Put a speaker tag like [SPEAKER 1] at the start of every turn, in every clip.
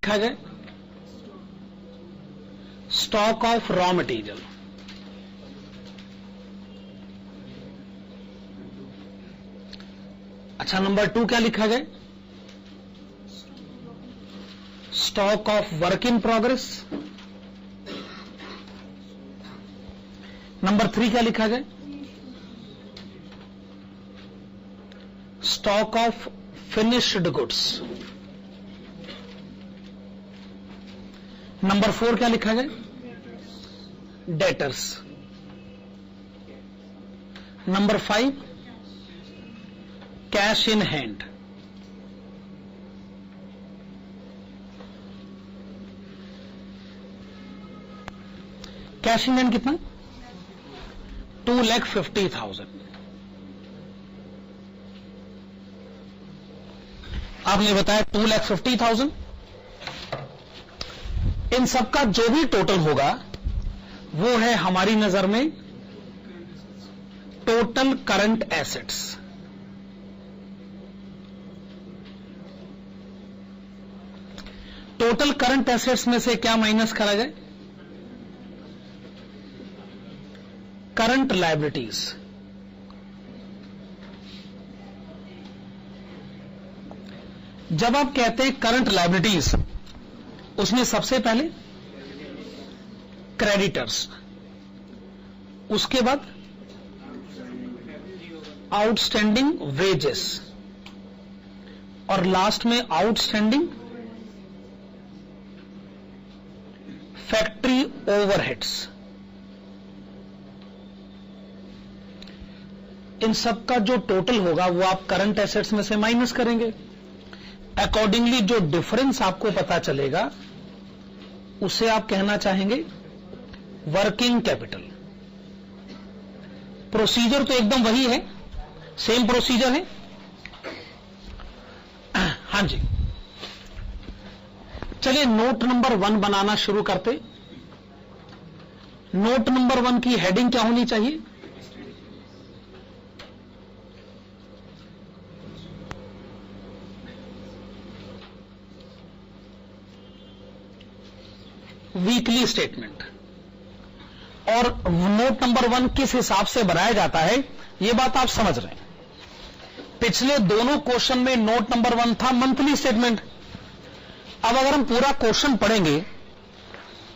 [SPEAKER 1] लिखा जाए? Stock of raw material. अच्छा, नंबर 2 क्या लिखा जाए? Stock of work in progress. Number 3 क्या लिखा जाए? Stock of finished goods. Number 4 क्या लिखा जाए? Debtors. Number 5 cash in hand. Cash in hand कितना? 2,50,000। आपने बताया 2,50,000। इन सबका जो भी टोटल होगा वो है हमारी नजर में total current assets. Total current assets में से क्या माइनस करा जाए? Current liabilities. जब आप कहते हैं करंट लायबिलिटीज, उसमें सबसे पहले क्रेडिटर्स, उसके बाद आउटस्टैंडिंग वेजेस और लास्ट में आउटस्टैंडिंग फैक्ट्री ओवरहेड्स। इन सब का जो टोटल होगा वो आप करंट एसेट्स में से माइनस करेंगे। अकॉर्डिंगली जो डिफरेंस आपको पता चलेगा उसे आप कहना चाहेंगे वर्किंग कैपिटल। प्रोसीजर तो एकदम वही है, सेम प्रोसीजर है। हां जी, चलिए नोट नंबर 1 बनाना शुरू करते। नोट नंबर 1 की हेडिंग क्या होनी चाहिए? Weekly statement. और नोट नंबर 1 किस हिसाब से बनाया जाता है यह बात आप समझ रहे हैं। पिछले दोनों क्वेश्चन में नोट नंबर 1 था मंथली स्टेटमेंट। अब अगर हम पूरा क्वेश्चन पढ़ेंगे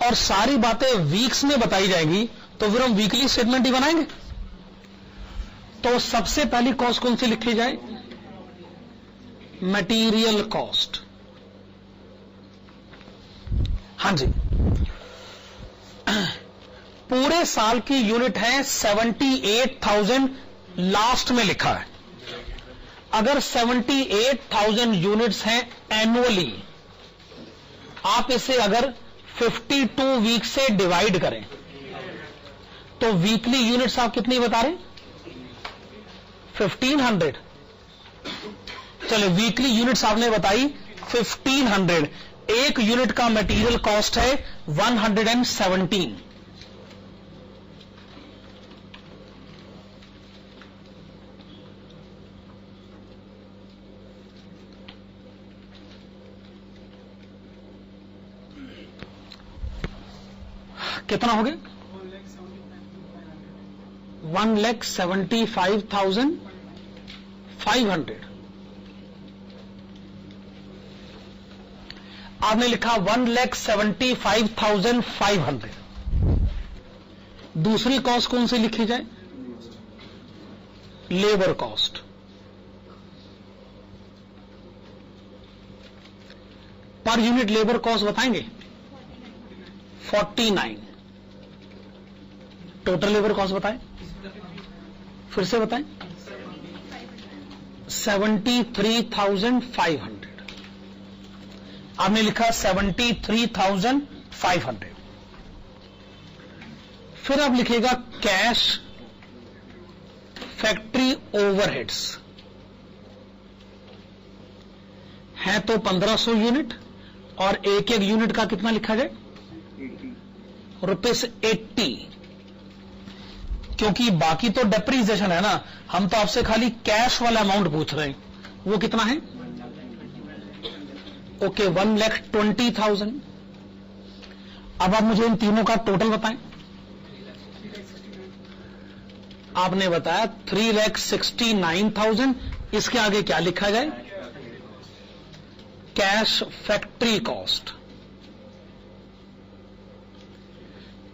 [SPEAKER 1] और सारी बातें वीक्स में बताई जाएंगी तो फिर हम वीकली स्टेटमेंट ही बनाएंगे। तो सबसे पहली कॉस्ट कौन सी लिखी जाए? Material cost. हां जी, पूरे साल की यूनिट है 78,000, लास्ट में लिखा है। अगर 78,000 यूनिट्स हैं एनुअली, आप इसे अगर 52 वीक से डिवाइड करें तो वीकली यूनिट्स आप कितनी बता रहे? 1500। चलो, वीकली यूनिट्स आपने बताई 1500। एक यूनिट का मटेरियल कॉस्ट है 117। कितना हो गया? 1,75,500। आपने लिखा 1,75,500। दूसरी कॉस्ट कौन सी लिखी जाए? Labour cost. Per unit labour cost बताएंगे? 49। टोटल लेबर कॉस्ट बताएं, फिर से बताएं। 73,500। आपने लिखा 73,500। फिर आप लिखेगा कैश फैक्ट्री ओवरहेड्स है तो 1500 यूनिट, और एक एक यूनिट का कितना लिखा जाए? ₹80। क्योंकि बाकी तो डेप्रीसिएशन है ना, हम तो आपसे खाली कैश वाला अमाउंट पूछ रहे हैं। वो कितना है? ओके 1,20,000। अब आप मुझे इन तीनों का टोटल बताएं। आपने बताया 3,69,000। इसके आगे क्या लिखा जाए? Cash factory cost.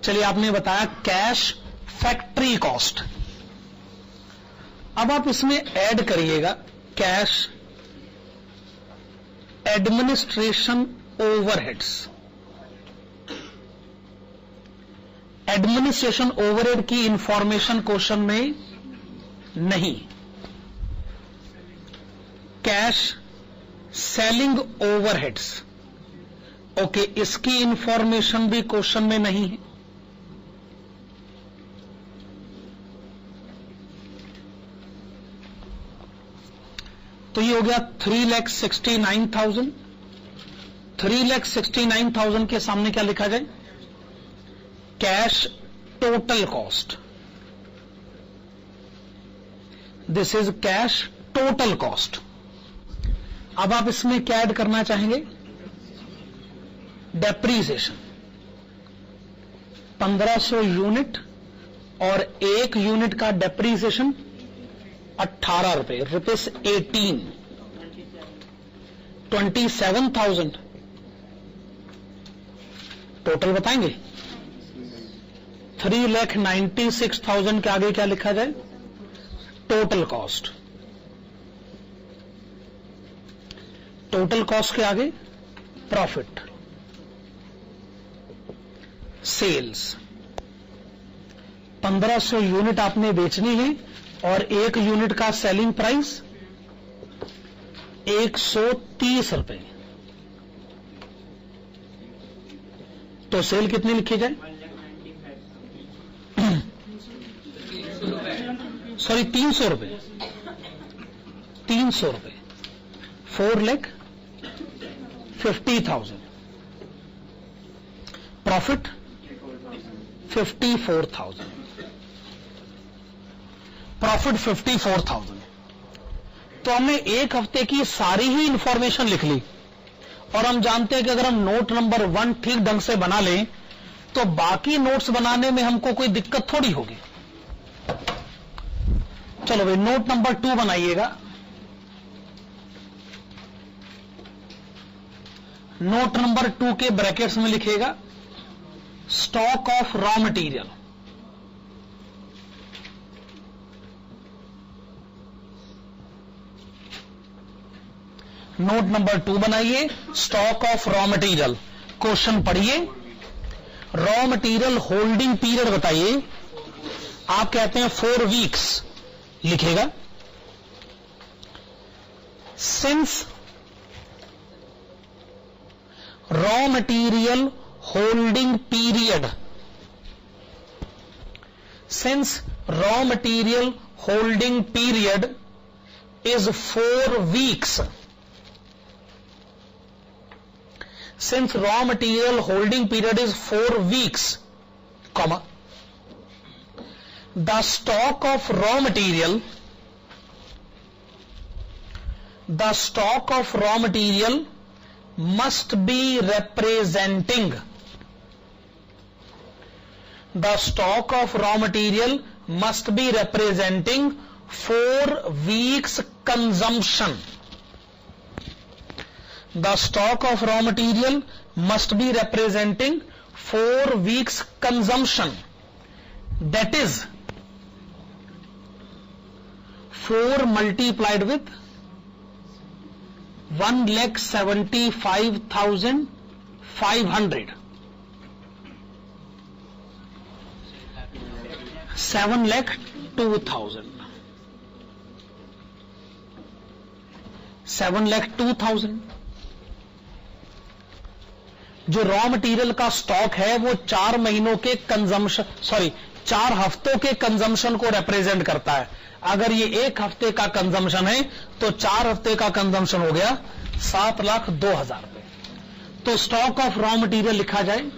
[SPEAKER 1] चलिए, आपने बताया कैश फैक्ट्री कॉस्ट। अब आप इसमें ऐड करिएगा cash administration overheads. Administration overhead की इंफॉर्मेशन क्वेश्चन में नहीं। कैश सेलिंग ओवरहेड्स, ओके, इसकी इंफॉर्मेशन भी क्वेश्चन में नहीं है। तो ये हो गया 3,69,000। 3,69,000 के सामने क्या लिखा जाए? Cash total cost. This is cash total cost. अब आप इसमें क्या ऐड करना चाहेंगे? डेप्रीसिएशन। 1500 यूनिट और 1 यूनिट का डेप्रीसिएशन 18 रुपए, रुपीस 18, 27,000 टोटल बताएंगे। 3,96,000 के आगे क्या लिखा जाए? Total cost. टोटल कॉस्ट के आगे प्रॉफिट, सेल्स। 1500 यूनिट आपने बेचनी है और 1 यूनिट का सेलिंग प्राइस 130 रुपए। तो सेल कितनी लिखी जाए? सॉरी, 300 रुपए। 300 रुपए। 4,50,000। प्रॉफिट 54,000। प्रॉफिट 54,000। तो हमने एक हफ्ते की सारी ही इंफॉर्मेशन लिख ली और हम जानते हैं कि अगर हम नोट नंबर 1 ठीक ढंग से बना लें तो बाकी नोट्स बनाने में हमको कोई दिक्कत थोड़ी होगी। चलो भाई, नोट नंबर 2 बनाइएगा। नोट नंबर 2 के ब्रैकेट्स में लिखिएगा stock of raw material. Note number 2 बनाइए, stock of raw material. Question पढ़िए, रॉ मटेरियल होल्डिंग पीरियड बताइए। आप कहते हैं 4 वीक्स, लिखेगा since raw material holding period, since raw material holding period is 4 weeks, since raw material holding period is 4 weeks, comma, the stock of raw material must be representing, the stock of raw material must be representing 4 weeks consumption. The stock of raw material must be representing 4 weeks consumption. That is 4 multiplied with 1,75,500. 7,02,000. 7,02,000। जो raw material का stock है वो 4 महीनों के consumption, 4 हफ्तों के consumption को represent करता है। अगर ये 1 हफ्ते का कंजम्पशन है तो 4 हफ्ते का कंजम्पशन हो गया 7,02,000 रुपए। तो स्टॉक ऑफ रॉ मटेरियल लिखा जाए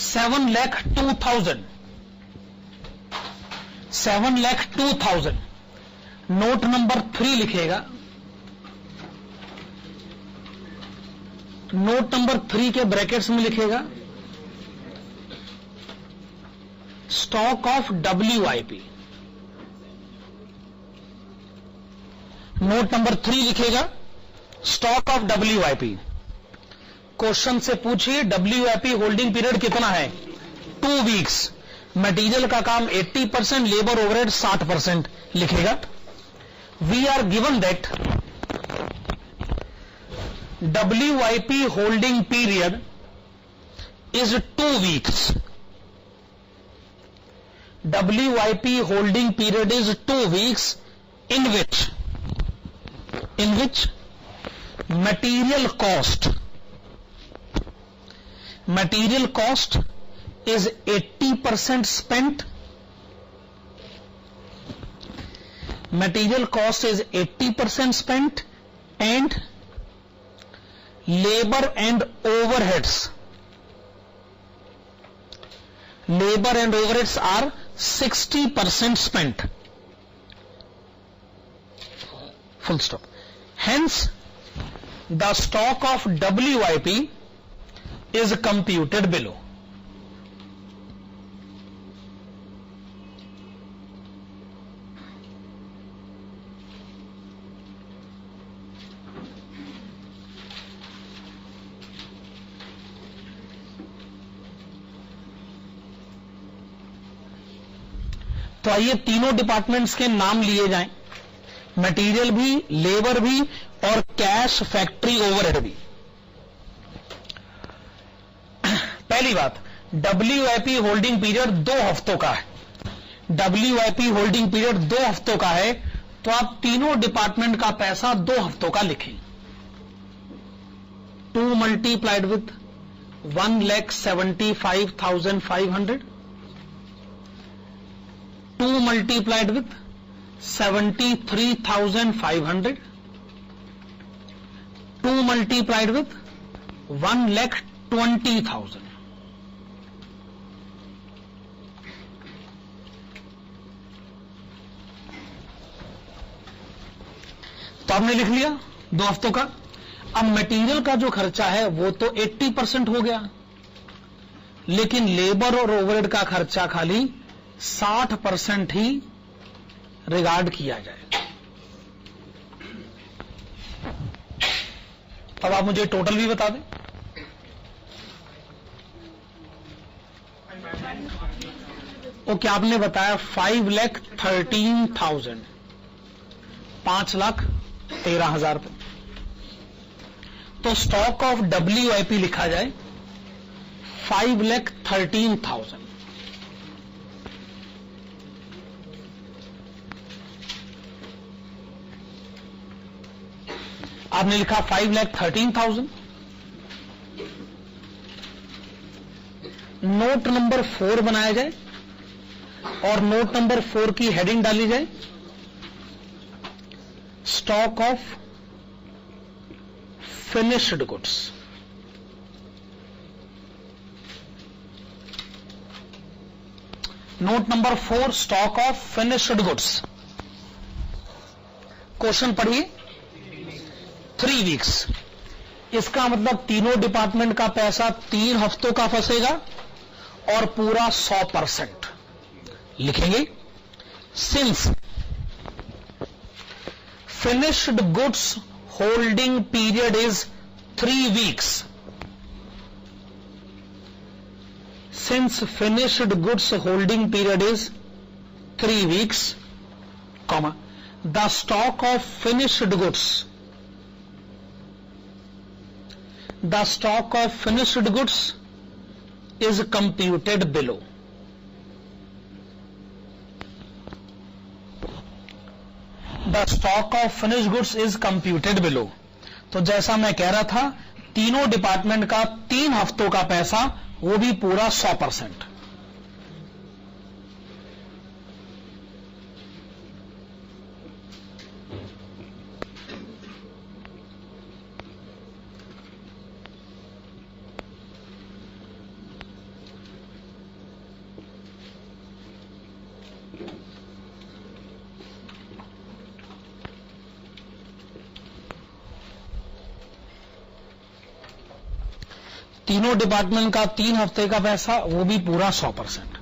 [SPEAKER 1] 7,02,000। 7,02,000 नोट नंबर 3 लिखेगा। नोट नंबर 3 के ब्रैकेट्स में लिखेगा stock of WIP। Note number 3 लिखेगा स्टॉक ऑफ WIP। क्वेश्चन से पूछिए WIP होल्डिंग पीरियड कितना है? 2 वीक्स। मटेरियल का काम 80%, लेबर ओवरहेड 60% लिखेगा। We are given that WIP holding period is 2 weeks. WIP holding period is 2 weeks in which material cost is 80% spent. Material cost is 80% spent and labor and overheads are 60% spent. Full stop. Hence, the stock of WIP is computed below. तो आइए तीनों departments के नाम लिए जाएं, material भी, labour भी और कैश फैक्ट्री ओवरहेड भी। पहली बात, WIP होल्डिंग पीरियड 2 हफ्तों का है। WIP होल्डिंग पीरियड 2 हफ्तों का है, तो आप तीनों डिपार्टमेंट का पैसा 2 हफ्तों का लिखें। 2 multiplied with 1,75,500, 2 multiplied with 73,500, 2 multiplied with 1,20,000. तो आपने लिख लिया 2 हफ्तों का। अब मटेरियल का जो खर्चा है वो तो 80% हो गया, लेकिन लेबर और ओवरहेड का खर्चा खाली 60% ही रिगार्ड किया जाए। अब आप मुझे टोटल भी बता दें। वो क्या आपने बताया? 5,13,000, 5,13,000 रुपए। तो स्टॉक ऑफ WIP लिखा जाए 5,13,000। आपने लिखा 5,13,000। नोट नंबर 4 बनाया जाए और नोट नंबर 4 की हेडिंग डाली जाए stock of finished goods. Note number 4 stock of finished goods. Question पढ़िए। 3 वीक्स, इसका मतलब तीनों डिपार्टमेंट का पैसा 3 हफ्तों का फंसेगा और पूरा 100% लिखेंगे। Since finished goods holding period is 3 weeks, since finished goods holding period is 3 weeks, comma, the stock of finished goods, the stock of finished goods is computed below. The stock of finished goods is computed below. तो जैसा मैं कह रहा था, तीनों department का 3 हफ्तों का पैसा वो भी पूरा 100%। तीनों डिपार्टमेंट का 3 हफ्ते का पैसा, वो भी पूरा 100%।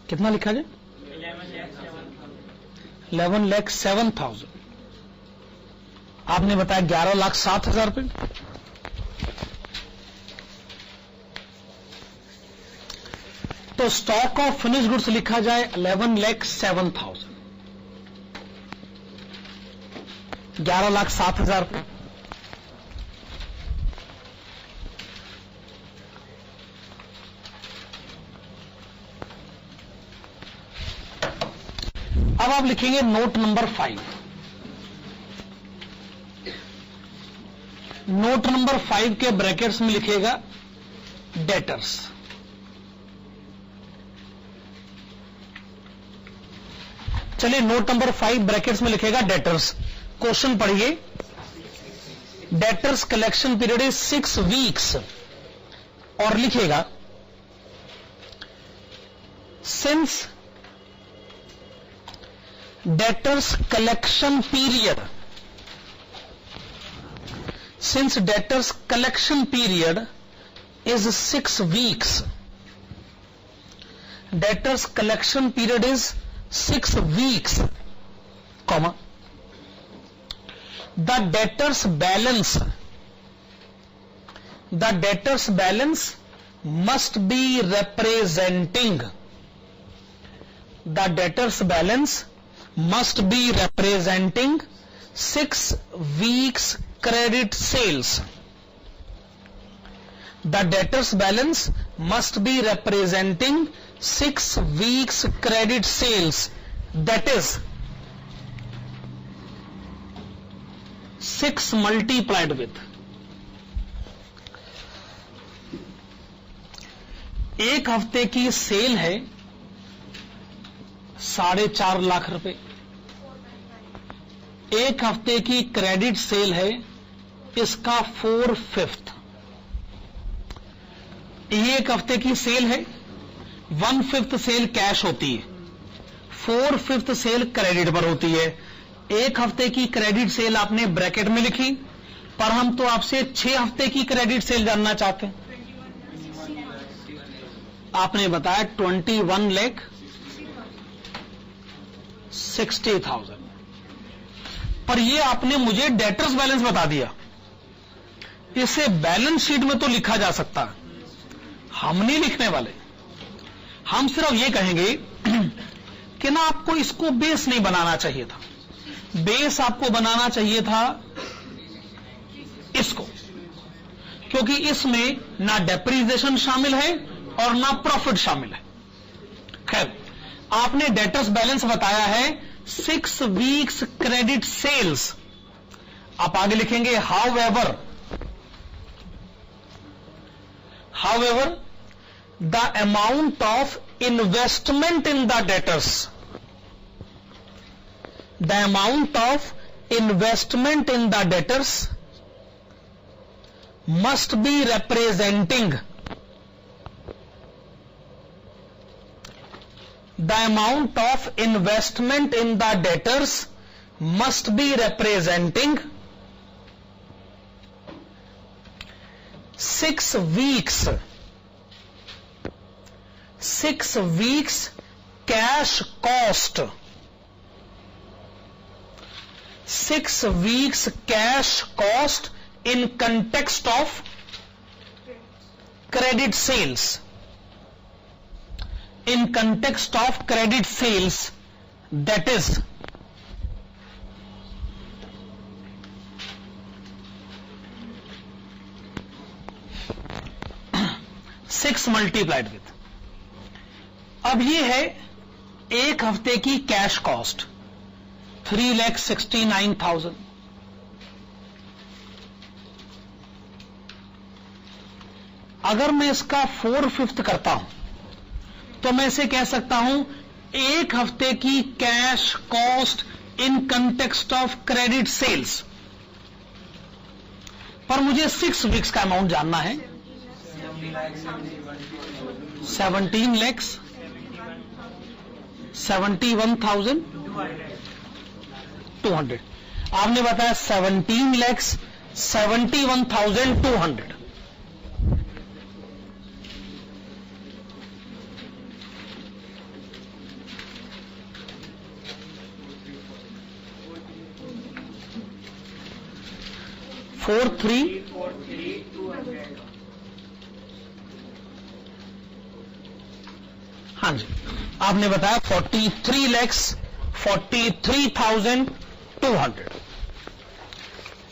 [SPEAKER 1] कितना लिखा जाए? 11,07,000। आपने बताया 11,07,000 रुपये। तो स्टॉक ऑफ फिनिश गुड्स लिखा जाए 11,07,000, 11,07,000 रुपये। अब आप लिखेंगे नोट नंबर 5। नोट नंबर 5 के ब्रैकेट्स में लिखेगा डेटर्स। चलिए, नोट नंबर 5 ब्रैकेट्स में लिखेगा डेटर्स। क्वेश्चन पढ़िए। Debtors collection period is 6 weeks, और लिखेगा since debtors collection period is 6 weeks, debtors collection period is 6 weeks, comma, the debtors balance must be representing, the debtors balance must be representing 6 weeks credit sales. The debtors balance must be representing 6 weeks credit sales, that is 6 multiplied with, एक हफ्ते की cell है 4.5 लाख रुपए, एक हफ्ते की credit sale है, इसका 4/5। ये एक हफ्ते की सेल है, 1/5 सेल कैश होती है, 4/5 सेल क्रेडिट पर होती है। एक हफ्ते की क्रेडिट सेल आपने ब्रैकेट में लिखी, पर हम तो आपसे 6 हफ्ते की क्रेडिट सेल जानना चाहते हैं। आपने बताया 21,60,000, पर ये आपने मुझे डेटर्स बैलेंस बता दिया। इसे बैलेंस शीट में तो लिखा जा सकता, हम नहीं लिखने वाले। हम सिर्फ ये कहेंगे कि ना आपको इसको बेस नहीं बनाना चाहिए था, बेस आपको बनाना चाहिए था इसको, क्योंकि इसमें ना डेप्रिसिएशन शामिल है और ना प्रॉफिट शामिल है। खैर, आपने डेटर्स बैलेंस बताया है 6 वीक्स क्रेडिट सेल्स। आप आगे लिखेंगे however the amount of investment in the debtors, the amount of investment in the debtors must be representing, the amount of investment in the debtors must be representing 6 weeks cash cost, 6 weeks cash cost in context of credit sales, in context of credit sales, that is 6 multiplied with। अब ये है एक हफ्ते की cash cost 3,69,000। अगर मैं इसका 4/5 करता हूं तो मैं इसे कह सकता हूं एक हफ्ते की cash cost in context of credit sales, पर मुझे 6 वीक्स का अमाउंट जानना है। 17 lakhs 71,200। आपने बताया 17,71,200। फोर थ्री हाँ जी, आपने बताया 43,43,200।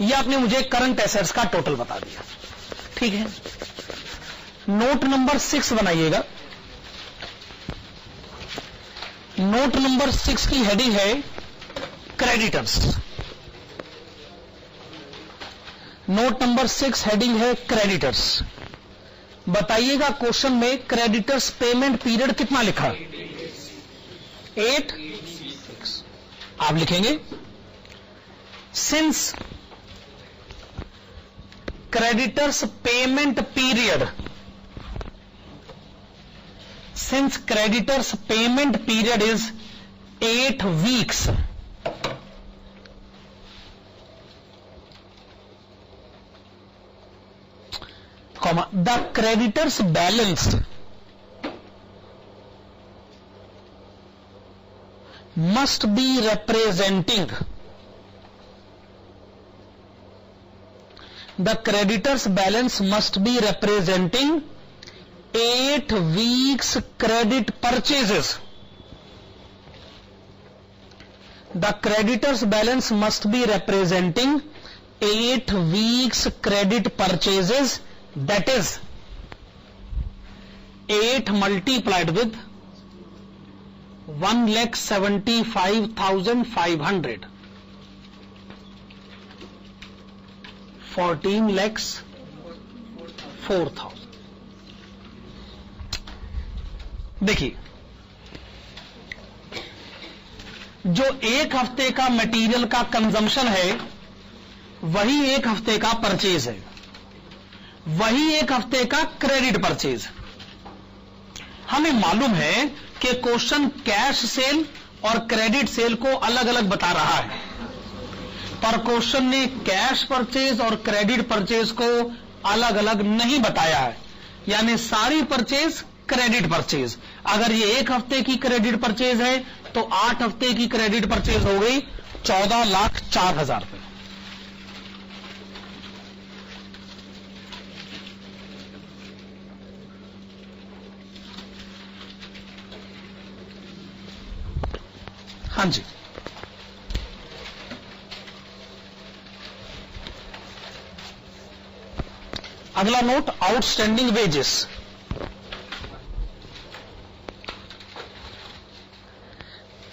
[SPEAKER 1] ये आपने मुझे करंट एसेट्स का टोटल बता दिया। ठीक है, नोट नंबर 6 बनाइएगा। नोट नंबर 6 की हेडिंग है क्रेडिटर्स। नोट नंबर 6 हेडिंग है क्रेडिटर्स। बताइएगा क्वेश्चन में क्रेडिटर्स पेमेंट पीरियड कितना लिखा? 8 6। आप लिखेंगे since creditors payment period, since creditors payment period is 8 weeks, the creditors balance must be representing, the creditors balance must be representing 8 weeks credit purchases. The creditors balance must be representing 8 weeks credit purchases, that is 8 multiplied with 1,75,500, 14,04,000। देखिए, जो एक हफ्ते का material का consumption है वही एक हफ्ते का परचेज है, वही एक हफ्ते का क्रेडिट परचेज। हमें मालूम है कि क्वेश्चन कैश सेल और क्रेडिट सेल को अलग अलग बता रहा है, पर क्वेश्चन ने कैश परचेज और क्रेडिट परचेज को अलग अलग नहीं बताया है, यानी सारी परचेज क्रेडिट परचेज। अगर ये एक हफ्ते की क्रेडिट परचेज है तो 8 हफ्ते की क्रेडिट परचेज हो गई 14,04,000 रुपए। हाँ जी, अगला नोट आउटस्टैंडिंग वेजेस।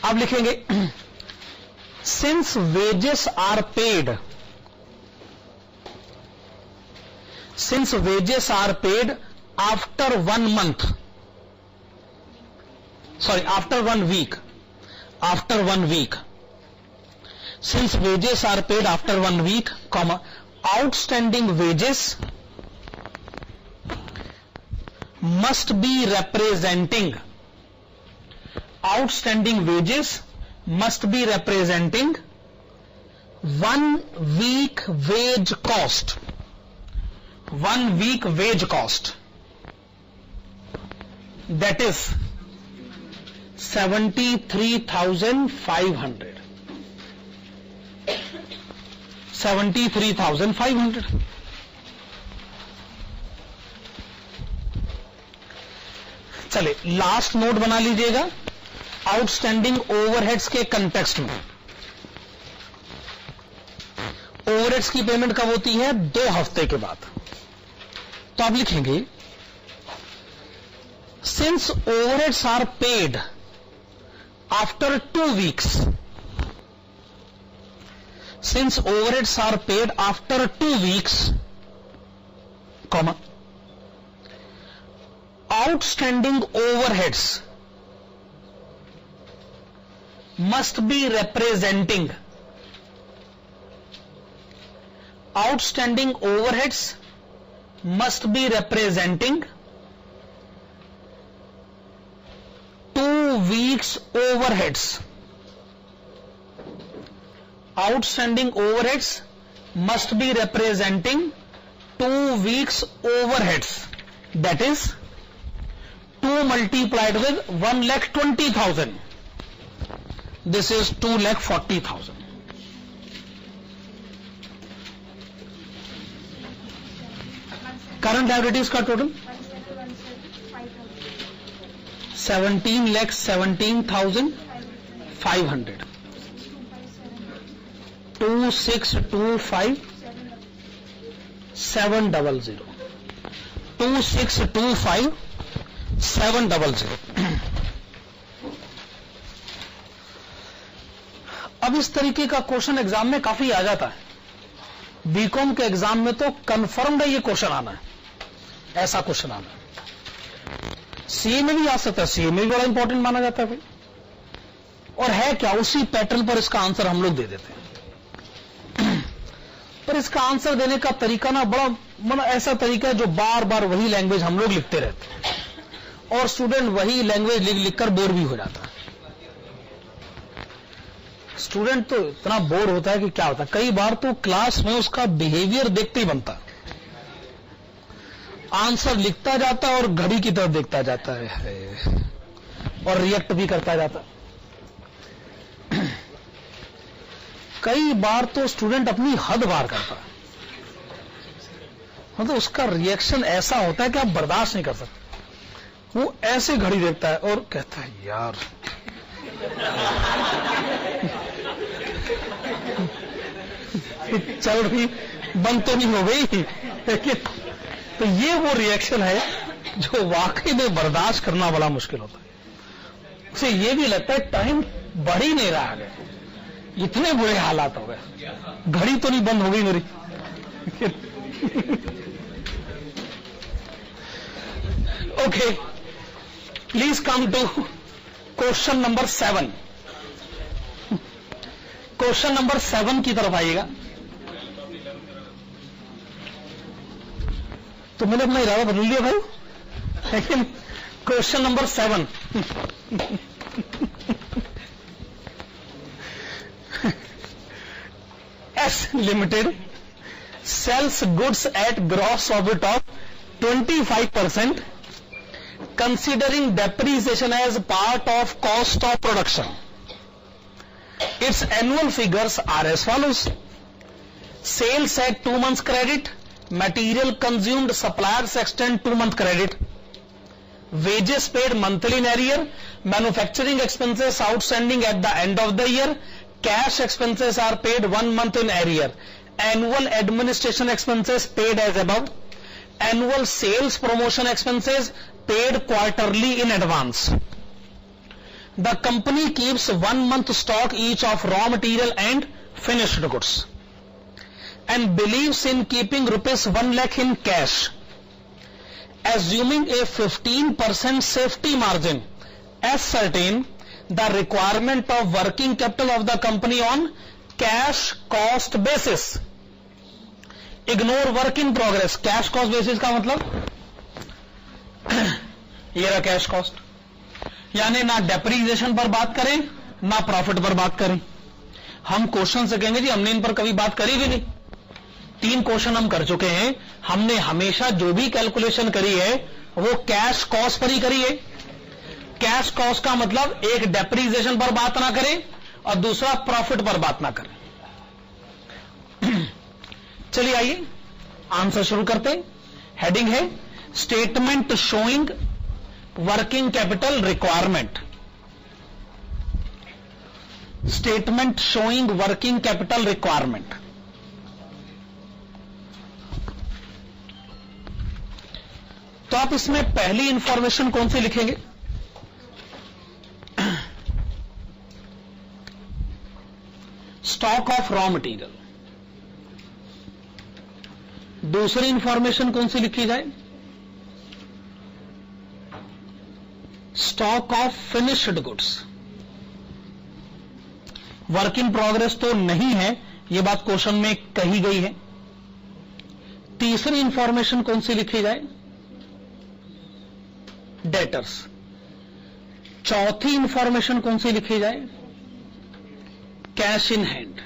[SPEAKER 1] अब लिखेंगे since wages are paid, since wages are paid after 1 month, sorry after 1 week, after 1 week, since wages are paid after 1 week, comma, outstanding wages must be representing, outstanding wages must be representing 1 week wage cost, 1 week wage cost, that is 73,500, 73,500। चले last note बना लीजिएगा outstanding overheads के context में। Overheads की payment कब होती है? 2 हफ्ते के बाद। तो आप लिखेंगे since overheads are paid after 2 weeks, since overheads are paid after 2 weeks, comma, outstanding overheads must be representing, outstanding overheads must be representing 2 weeks overheads. Outstanding overheads must be representing 2 weeks overheads. That is 2 multiplied with 1,20,000. This is 2,40,000. Current liabilities का total 17,17,500. 2625 700. 2625 700. अब इस तरीके का question exam में काफी आ जाता है. BCom के एग्जाम में तो कंफर्म्ड है ये क्वेश्चन आना है, ऐसा क्वेश्चन आना है. सीए में भी आ सकता है, सीए में भी बड़ा इंपॉर्टेंट माना जाता है भाई. और है क्या, उसी पैटर्न पर इसका आंसर हम लोग दे देते हैं. पर इसका आंसर देने का तरीका ना बड़ा ऐसा तरीका है जो बार बार वही लैंग्वेज हम लोग लिखते रहते हैं और स्टूडेंट वही लैंग्वेज लिखकर बोर भी हो जाता है. स्टूडेंट तो इतना बोर होता है कि क्या होता है, कई बार तो क्लास में उसका बिहेवियर देखते ही बनता है. आंसर लिखता जाता है और घड़ी की तरफ देखता जाता है और रिएक्ट भी करता जाता है. कई बार तो स्टूडेंट अपनी हद पार करता है, मतलब उसका रिएक्शन ऐसा होता है कि आप बर्दाश्त नहीं कर सकते. वो ऐसे घड़ी देखता है और कहता है यार चल रही बंद तो नहीं हो गई, लेकिन तो ये वो रिएक्शन है जो वाकई में बर्दाश्त करना बड़ा मुश्किल होता है. उसे ये भी लगता है टाइम बढ़ ही नहीं रहा है, इतने बुरे हालात हो गए, घड़ी तो नहीं बंद हो गई मेरी. Okay, please come to question number 7. Question number 7 की तरफ आइएगा. तो मैंने अपना इरादा बदल लिया भाई, लेकिन question number 7. S Limited sells goods at gross profit of 25%, considering depreciation as part of cost of production. Its annual figures are as follows: sales at 2 months credit, material consumed, suppliers extend 2 month credit, wages paid monthly in arrear, manufacturing expenses outstanding at the end of the year, cash expenses are paid 1 month in arrear, annual administration expenses paid as above, annual sales promotion expenses paid quarterly in advance. The company keeps 1 month stock each of raw material and finished goods and believes in keeping rupees 1 lakh in cash. Assuming a 15% safety margin, ascertain the requirement of working capital of the company on cash cost basis. Ignore work in progress. Cash cost basis का मतलब ये रहा cash cost, यानी ना depreciation पर बात करें ना प्रॉफिट पर बात करें. हम क्वेश्चन से कहेंगे जी हमने इन पर कभी बात करी भी नहीं. 3 क्वेश्चन हम कर चुके हैं. हमने हमेशा जो भी कैलकुलेशन करी है वो कैश कॉस्ट पर ही करी है. कैश कॉस्ट का मतलब एक डेप्रीसिएशन पर बात ना करें और दूसरा प्रॉफिट पर बात ना करें. चलिए आइए आंसर शुरू करते हैं. हेडिंग है statement showing working capital requirement. Statement showing working capital requirement. तो आप इसमें पहली इंफॉर्मेशन कौन सी लिखेंगे? Stock of raw material. दूसरी इंफॉर्मेशन कौन सी लिखी जाए? Stock of finished goods. Work in progress तो नहीं है, यह बात क्वेश्चन में कही गई है. तीसरी इंफॉर्मेशन कौन सी लिखी जाए? डेटर्स. चौथी इंफॉर्मेशन कौन सी लिखी जाए? Cash in hand.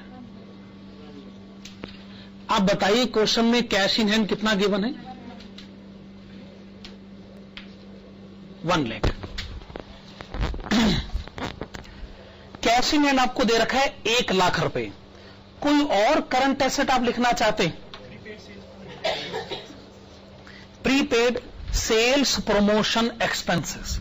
[SPEAKER 1] आप बताइए क्वेश्चन में कैश इन हैंड कितना गिवन है? 1 लाख। कैश इन हैंड आपको दे रखा है 1 लाख रुपए। कोई और करंट एसेट आप लिखना चाहते हैं? Prepaid sales promotion expenses.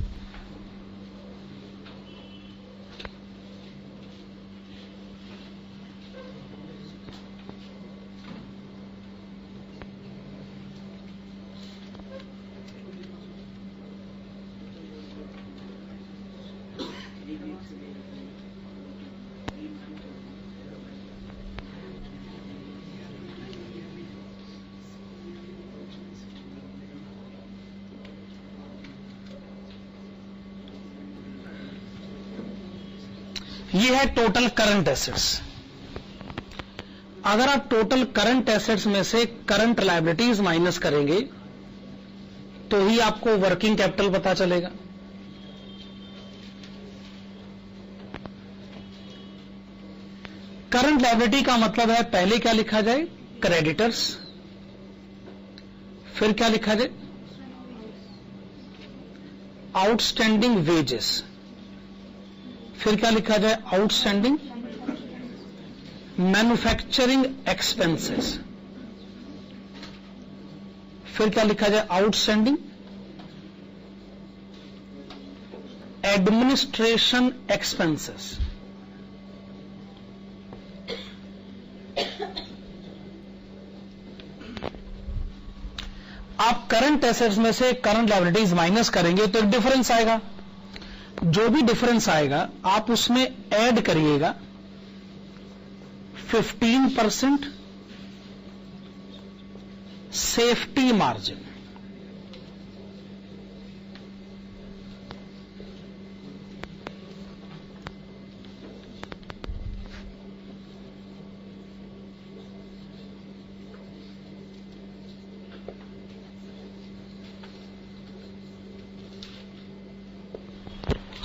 [SPEAKER 1] ये है टोटल करंट एसेट्स। अगर आप टोटल करंट एसेट्स में से करंट लायबिलिटीज माइनस करेंगे तो ही आपको वर्किंग कैपिटल पता चलेगा। करंट लायबिलिटी का मतलब है पहले क्या लिखा जाए? क्रेडिटर्स। फिर क्या लिखा जाए? Outstanding wages. फिर क्या लिखा जाए? Outstanding manufacturing expenses. फिर क्या लिखा जाए? Outstanding administration expenses. आप करंट एसेट्स में से करंट लायबिलिटीज माइनस करेंगे तो एक डिफरेंस आएगा। जो भी डिफरेंस आएगा आप उसमें ऐड करिएगा 15% safety margin.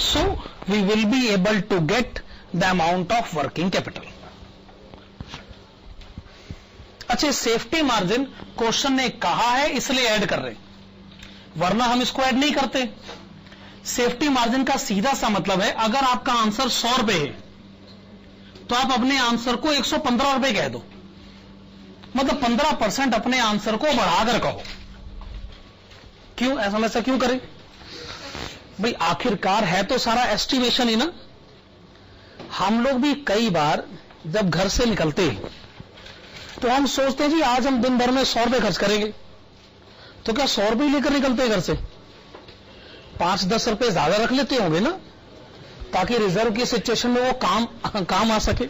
[SPEAKER 1] So we will be able to get the amount of working capital. अच्छा, सेफ्टी मार्जिन क्वेश्चन ने कहा है इसलिए ऐड कर रहे हैं, वरना हम इसको ऐड नहीं करते। सेफ्टी मार्जिन का सीधा सा मतलब है अगर आपका आंसर 100 रुपए है तो आप अपने आंसर को 115 रुपए कह दो, मतलब 15% अपने आंसर को बढ़ाकर कहो। क्यों ऐसा क्यों करें भाई? आखिरकार है तो सारा एस्टिमेशन ही ना। हम लोग भी कई बार जब घर से निकलते हैं तो हम सोचते हैं जी आज हम दिन भर में 100 रुपए खर्च करेंगे, तो क्या 100 रुपए लेकर निकलते हैं घर से? 5-10 रुपए ज्यादा रख लेते होंगे ना, ताकि रिजर्व की सिचुएशन में वो काम आ सके।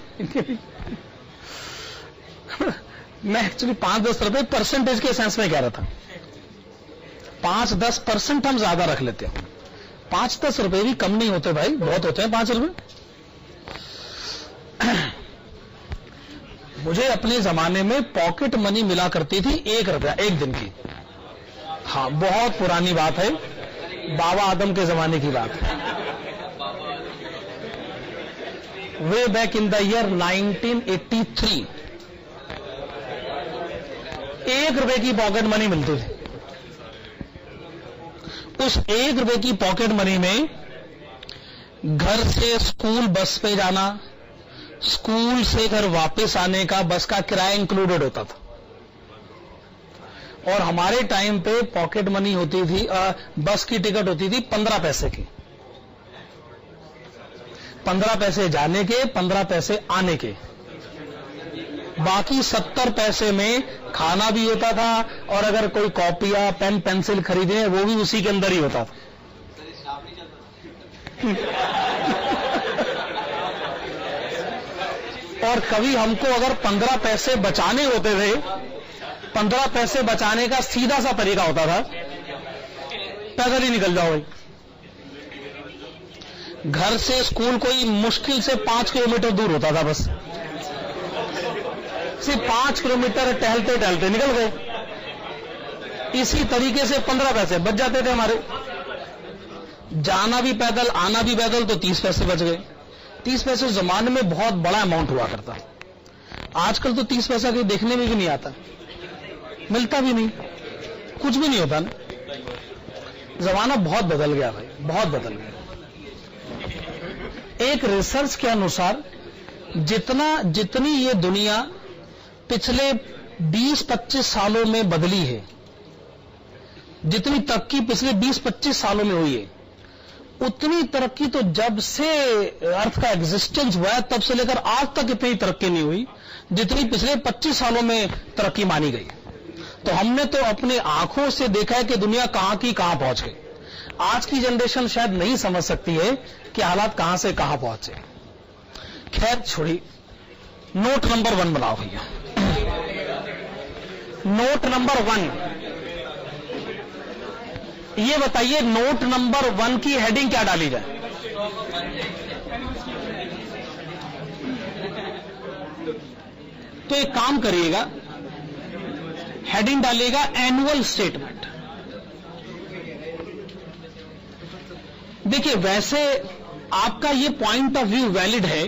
[SPEAKER 1] मैं एक्चुअली 5-10 रुपए परसेंटेज के सेंस में कह रहा था। 5-10% हम ज्यादा रख लेते हैं। 5-10 रुपए भी कम नहीं होते भाई, बहुत होते हैं 5 रुपए। मुझे अपने जमाने में पॉकेट मनी मिला करती थी 1 रुपया 1 दिन की। हाँ, बहुत पुरानी बात है, बाबा आदम के जमाने की बात है। Way back in the year 1983 1 रुपए की पॉकेट मनी मिलती थी। उस 1 रुपए की पॉकेट मनी में घर से स्कूल बस पे जाना, स्कूल से घर वापस आने का बस का किराया इंक्लूडेड होता था। और हमारे टाइम पे पॉकेट मनी होती थी, बस की टिकट होती थी 15 पैसे की। 15 पैसे जाने के, 15 पैसे आने के, बाकी 70 पैसे में खाना भी होता था, और अगर कोई कॉपियां पेन पेंसिल खरीदे वो भी उसी के अंदर ही होता था। और कभी हमको अगर 15 पैसे बचाने होते थे, 15 पैसे बचाने का सीधा सा तरीका होता था, पैदल ही निकल जाओ भाई। घर से स्कूल कोई मुश्किल से 5 किलोमीटर दूर होता था, बस सिर्फ 5 किलोमीटर टहलते टहलते निकल गए। इसी तरीके से 15 पैसे बच जाते थे हमारे। जाना भी पैदल आना भी पैदल, तो 30 पैसे बच गए। 30 पैसे जमाने में बहुत बड़ा अमाउंट हुआ करता। आजकल तो 30 पैसा कहीं देखने में भी नहीं आता, मिलता भी नहीं, कुछ भी नहीं होता ना। जमाना बहुत बदल गया भाई, बहुत बदल गया। एक रिसर्च के अनुसार जितनी ये दुनिया पिछले 20-25 सालों में बदली है, जितनी तरक्की पिछले 20-25 सालों में हुई है, उतनी तरक्की तो जब से अर्थ का एग्जिस्टेंस हुआ है तब से लेकर आज तक इतनी तरक्की नहीं हुई जितनी पिछले 25 सालों में तरक्की मानी गई। तो हमने तो अपनी आंखों से देखा है कि दुनिया कहां की कहां पहुंच गई। आज की जनरेशन शायद नहीं समझ सकती है कि हालात कहां से कहां पहुंचे। खैर छोड़ी, नोट नंबर 1 बनाओ भैया। नोट नंबर 1, ये बताइए नोट नंबर 1 की हेडिंग क्या डाली जाए? तो एक काम करिएगा, हेडिंग डालिएगा एनुअल स्टेटमेंट। देखिए वैसे आपका ये पॉइंट ऑफ व्यू वैलिड है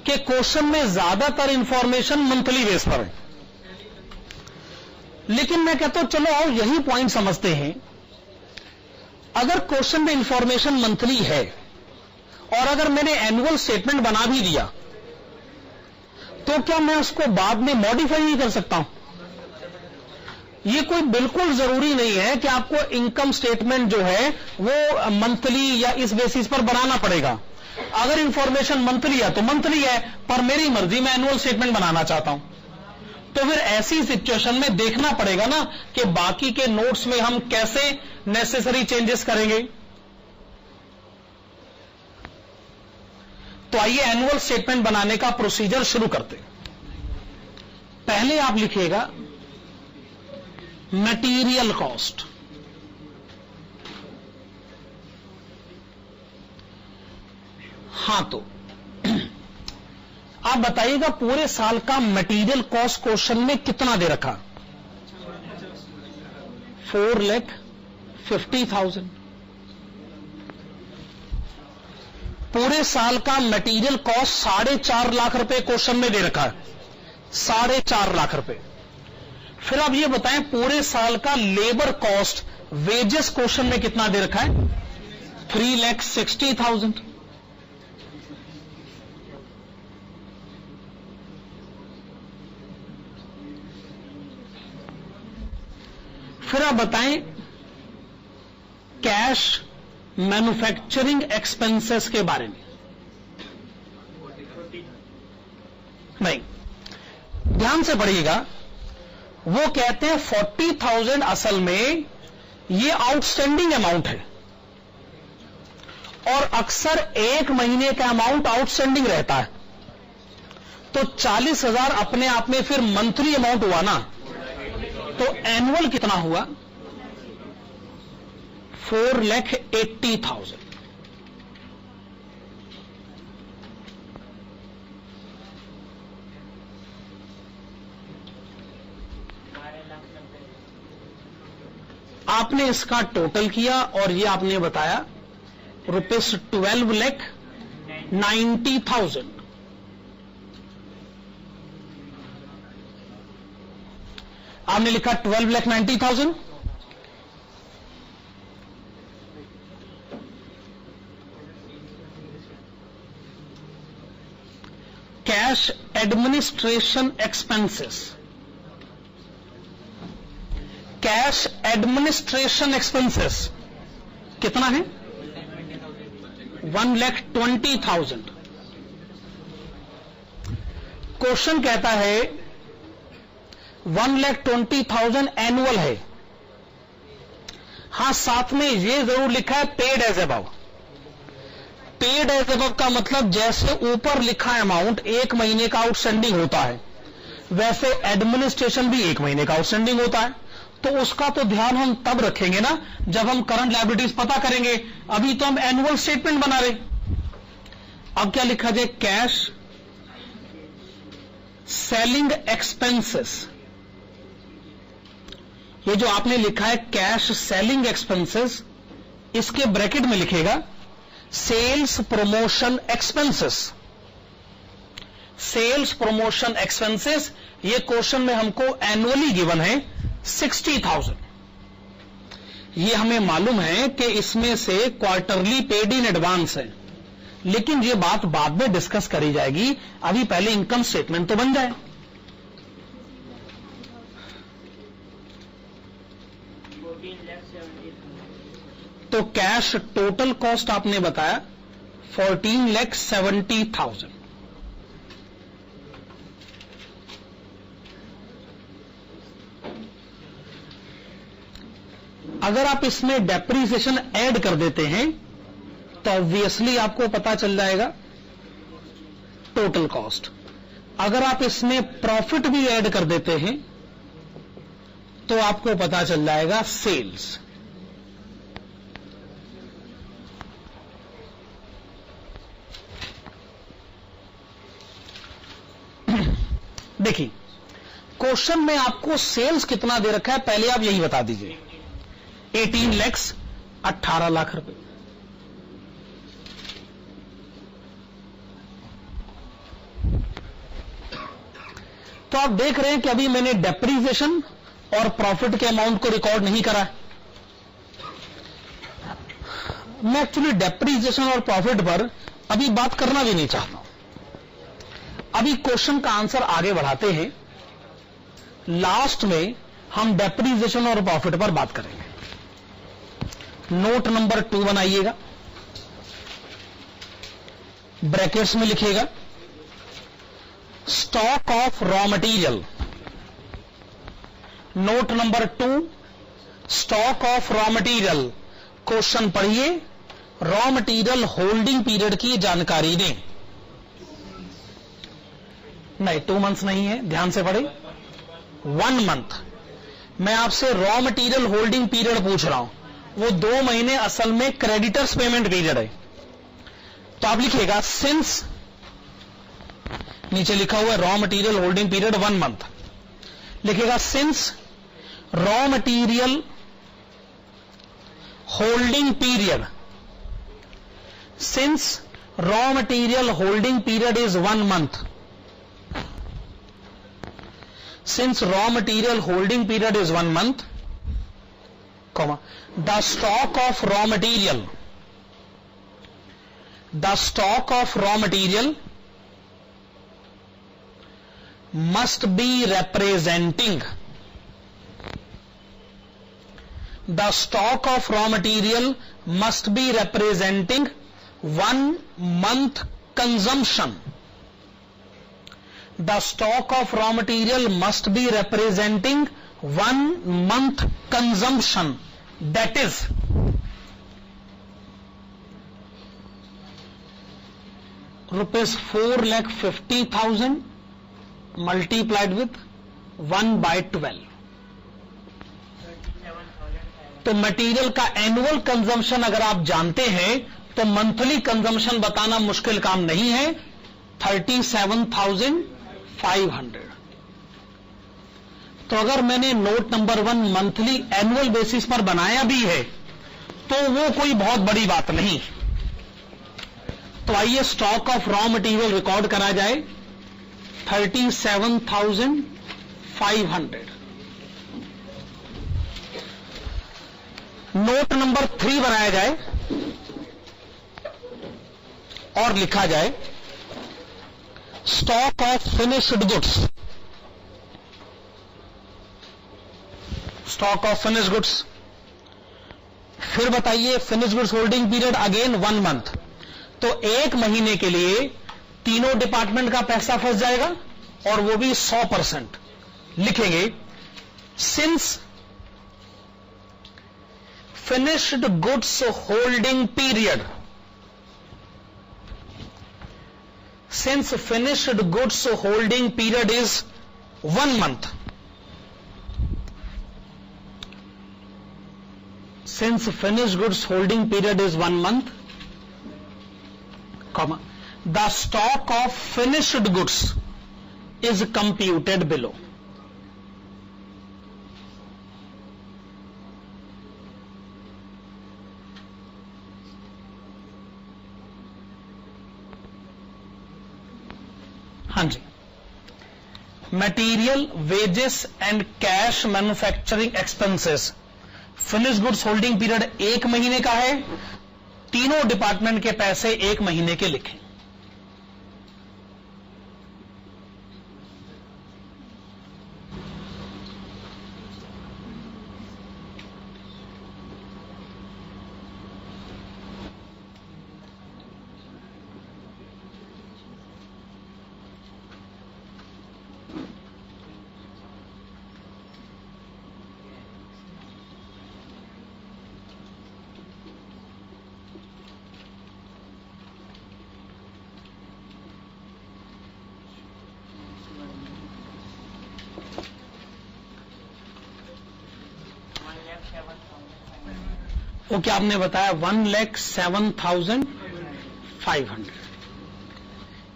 [SPEAKER 1] कि क्वेश्चन में ज्यादातर इंफॉर्मेशन मंथली बेस पर है, लेकिन मैं कहता हूं चलो और यही पॉइंट समझते हैं। अगर क्वेश्चन में इंफॉर्मेशन मंथली है और अगर मैंने एनुअल स्टेटमेंट बना भी दिया तो क्या मैं उसको बाद में मॉडिफाई नहीं कर सकता हूं? ये कोई बिल्कुल जरूरी नहीं है कि आपको इनकम स्टेटमेंट जो है वो मंथली या इस बेसिस पर बनाना पड़ेगा। अगर इंफॉर्मेशन मंथली है तो मंथली है, पर मेरी मर्जी मैं एनुअल स्टेटमेंट बनाना चाहता हूं, तो फिर ऐसी सिचुएशन में देखना पड़ेगा ना कि बाकी के नोट्स में हम कैसे नेसेसरी चेंजेस करेंगे। तो आइए एनुअल स्टेटमेंट बनाने का प्रोसीजर शुरू करते हैं। पहले आप लिखिएगा मटेरियल कॉस्ट। हां, तो आप बताइएगा पूरे साल का मटेरियल कॉस्ट क्वेश्चन में कितना दे रखा? 4,50,000। पूरे साल का मटेरियल कॉस्ट 4.5 लाख रुपए क्वेश्चन में दे रखा है, 4.5 लाख रुपए। फिर आप ये बताएं पूरे साल का लेबर कॉस्ट वेजेस क्वेश्चन में कितना दे रखा है? 3,60,000। फिर आप बताएं कैश मैन्युफैक्चरिंग एक्सपेंसेस के बारे में। नहीं, ध्यान से पढ़िएगा, वो कहते हैं 40,000 असल में ये आउटस्टैंडिंग अमाउंट है और अक्सर एक महीने का अमाउंट आउटस्टैंडिंग रहता है, तो 40,000 अपने आप में फिर मंथली अमाउंट हुआ ना, तो एनुअल कितना हुआ? 4,80,000। आपने इसका टोटल किया और ये आपने बताया ₹12,90,000। आपने लिखा 12,90,000। Cash administration expenses, cash administration expenses कितना है? 1,20,000। क्वेश्चन कहता है 1,20,000 एनुअल है। हां, साथ में ये जरूर लिखा है paid as above. Paid as above का मतलब जैसे ऊपर लिखा अमाउंट एक महीने का आउटस्टैंडिंग होता है, वैसे एडमिनिस्ट्रेशन भी एक महीने का आउटस्टैंडिंग होता है। तो उसका तो ध्यान हम तब रखेंगे ना जब हम करंट लायबिलिटीज पता करेंगे। अभी तो हम एनुअल स्टेटमेंट बना रहे। अब क्या लिखा जाए? Cash selling expenses. ये जो आपने लिखा है कैश सेलिंग एक्सपेंसेस, इसके ब्रैकेट में लिखेगा sales promotion expenses. Sales promotion expenses, ये क्वेश्चन में हमको एनुअली गिवन है 60,000। ये हमें मालूम है कि इसमें से क्वार्टरली पेड इन एडवांस है, लेकिन ये बात बाद में डिस्कस करी जाएगी, अभी पहले इनकम स्टेटमेंट तो बन जाए। तो कैश टोटल कॉस्ट आपने बताया 14,70,000। अगर आप इसमें डेप्रीसिएशन ऐड कर देते हैं तो ऑब्वियसली आपको पता चल जाएगा टोटल कॉस्ट। अगर आप इसमें प्रॉफिट भी ऐड कर देते हैं तो आपको पता चल जाएगा सेल्स। देखिए, क्वेश्चन में आपको सेल्स कितना दे रखा है, पहले आप यही बता दीजिए। 18 लाख 18 लाख रुपए। तो आप देख रहे हैं कि अभी मैंने डेप्रीसिएशन और प्रॉफिट के अमाउंट को रिकॉर्ड नहीं करा है। मैं एक्चुअली डेप्रीसिएशन और प्रॉफिट पर अभी बात करना भी नहीं चाहता हूं। अभी क्वेश्चन का आंसर आगे बढ़ाते हैं, लास्ट में हम डेप्रीसिएशन और प्रॉफिट पर बात करेंगे। नोट नंबर 2 बनाइएगा, ब्रैकेट्स में लिखिएगा stock of raw material. Note number 2 stock of raw material. Question पढ़िए, रॉ मटेरियल होल्डिंग पीरियड की जानकारी दें। नहीं, 2 मंथ्स नहीं है, ध्यान से पढ़े, 1 मंथ। मैं आपसे रॉ मटेरियल होल्डिंग पीरियड पूछ रहा हूं, वो 2 महीने असल में क्रेडिटर्स पेमेंट पीरियड है। तो आप लिखिएगा सिंस, नीचे लिखा हुआ है raw material holding period 1 month, लिखिएगा since raw material holding period, since raw material holding period is 1 month, since raw material holding period is 1 month, comma, the stock of raw material must be representing, the stock of raw material must be representing 1 month consumption. The stock of raw material must be representing 1 month consumption. That is rupees 4,50,000 multiplied with 1/12. तो material का annual consumption अगर आप जानते हैं तो monthly consumption बताना मुश्किल काम नहीं है, 37,500। तो अगर मैंने note number 1 monthly annual basis पर बनाया भी है तो वो कोई बहुत बड़ी बात नहीं। तो आइए stock of raw material record करा जाए, 37,500। नोट नंबर 3 बनाया जाए और लिखा जाए stock of finished goods. Stock of finished goods. फिर बताइए finished goods holding period again 1 month. तो 1 महीने के लिए तीनों डिपार्टमेंट का पैसा फंस जाएगा और वो भी 100%। लिखेंगे since finished goods holding period, since finished goods holding period is 1 month, since finished goods holding period is 1 month, comma, the stock of finished goods is computed below. Material, wages and cash manufacturing expenses. Finish goods holding period 1 महीने का है, तीनों department के पैसे 1 महीने के लिखें। वो क्या आपने बताया? 1,07,500,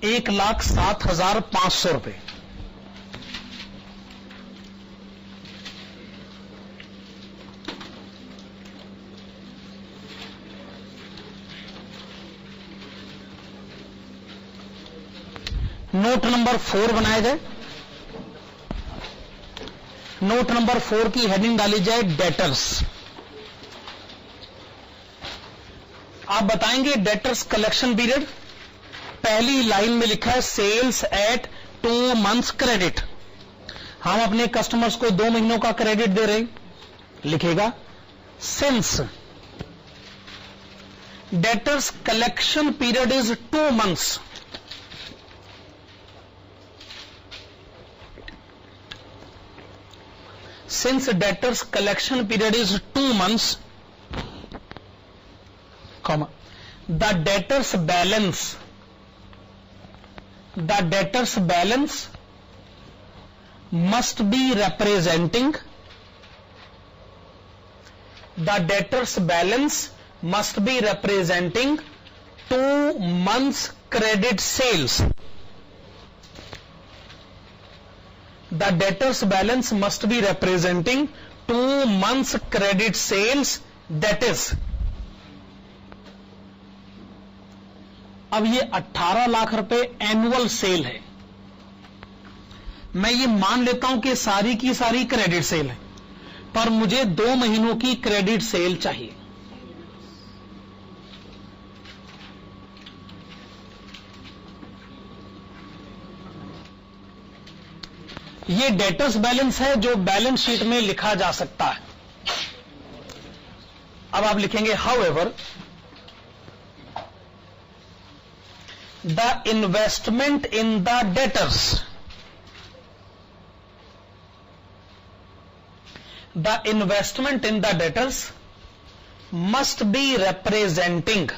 [SPEAKER 1] 1,07,500 रुपए। नोट नंबर 4 बनाया जाए। नोट नंबर 4 की हेडिंग डाली जाए डेटर्स। आप बताएंगे डेटर्स कलेक्शन पीरियड। पहली लाइन में लिखा है सेल्स एट 2 months क्रेडिट। हम अपने कस्टमर्स को 2 महीनों का क्रेडिट दे रहे हैं, लिखेगा since debtors collection period is 2 months, since debtors collection period is 2 months, comma, the debtors balance must be representing 2 months credit sales. The debtors balance must be representing 2 months credit sales, that is, अब ये 18 लाख रुपए annual cell है। मैं ये मान लेता हूं कि सारी की सारी क्रेडिट सेल है, पर मुझे 2 महीनों की क्रेडिट सेल चाहिए। ये डेटर्स बैलेंस है जो बैलेंस शीट में लिखा जा सकता है। अब आप लिखेंगे however the investment in the debtors, must be representing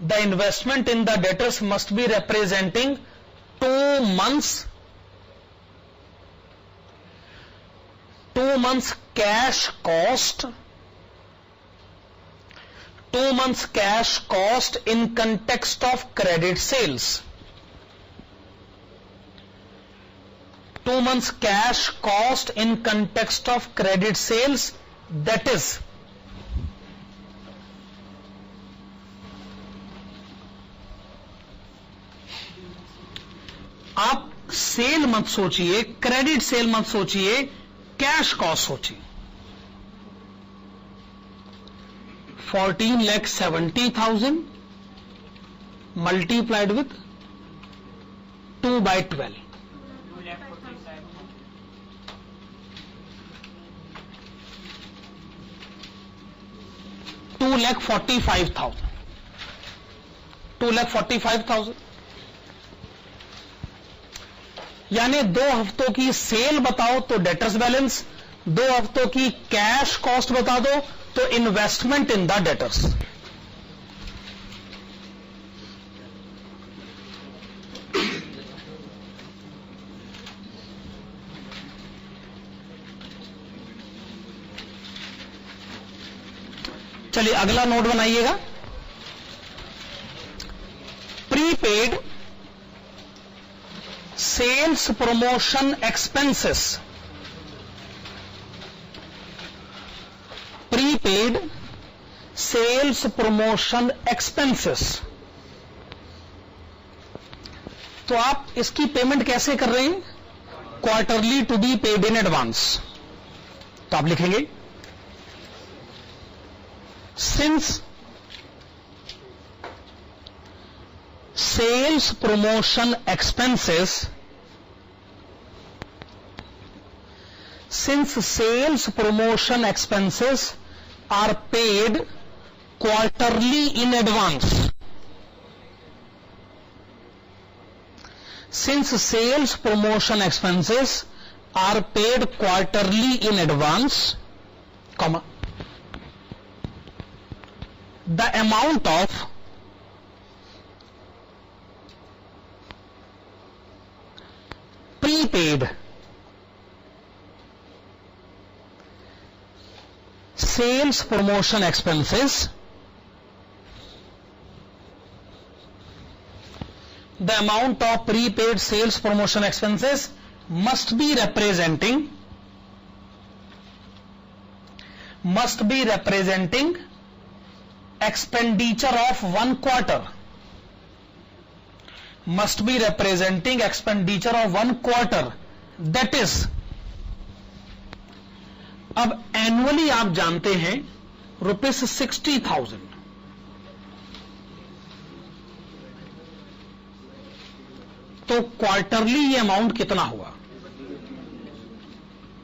[SPEAKER 1] the investment in the debtors must be representing 2 months cash cost, 2 months cash cost in context of credit sales, 2 months cash cost in context of credit sales, that is, आप cell मत सोचिए, credit sale मत सोचिए, cash cost सोचिए। 14,70,000 multiplied with 2/12, 2,45,000 यानी 2 हफ्तों की cell बताओ तो डेटर्स बैलेंस, 2 हफ्तों की कैश कॉस्ट बता दो तो इन्वेस्टमेंट इन द डेटर्स। चलिए अगला नोट बनाइएगा। Prepaid sales promotion expenses, prepaid sales promotion expenses तो आप इसकी पेमेंट कैसे कर रहे हैं? Quarterly to be paid in advance. तो आप लिखेंगे since sales promotion expenses are paid quarterly in advance. Since sales promotion expenses are paid quarterly in advance, comma, the amount of prepaid sales promotion expenses, the amount of prepaid sales promotion expenses must be representing expenditure of one quarter, that is, अब annually आप जानते हैं ₹60,000, तो quarterly ये amount कितना हुआ?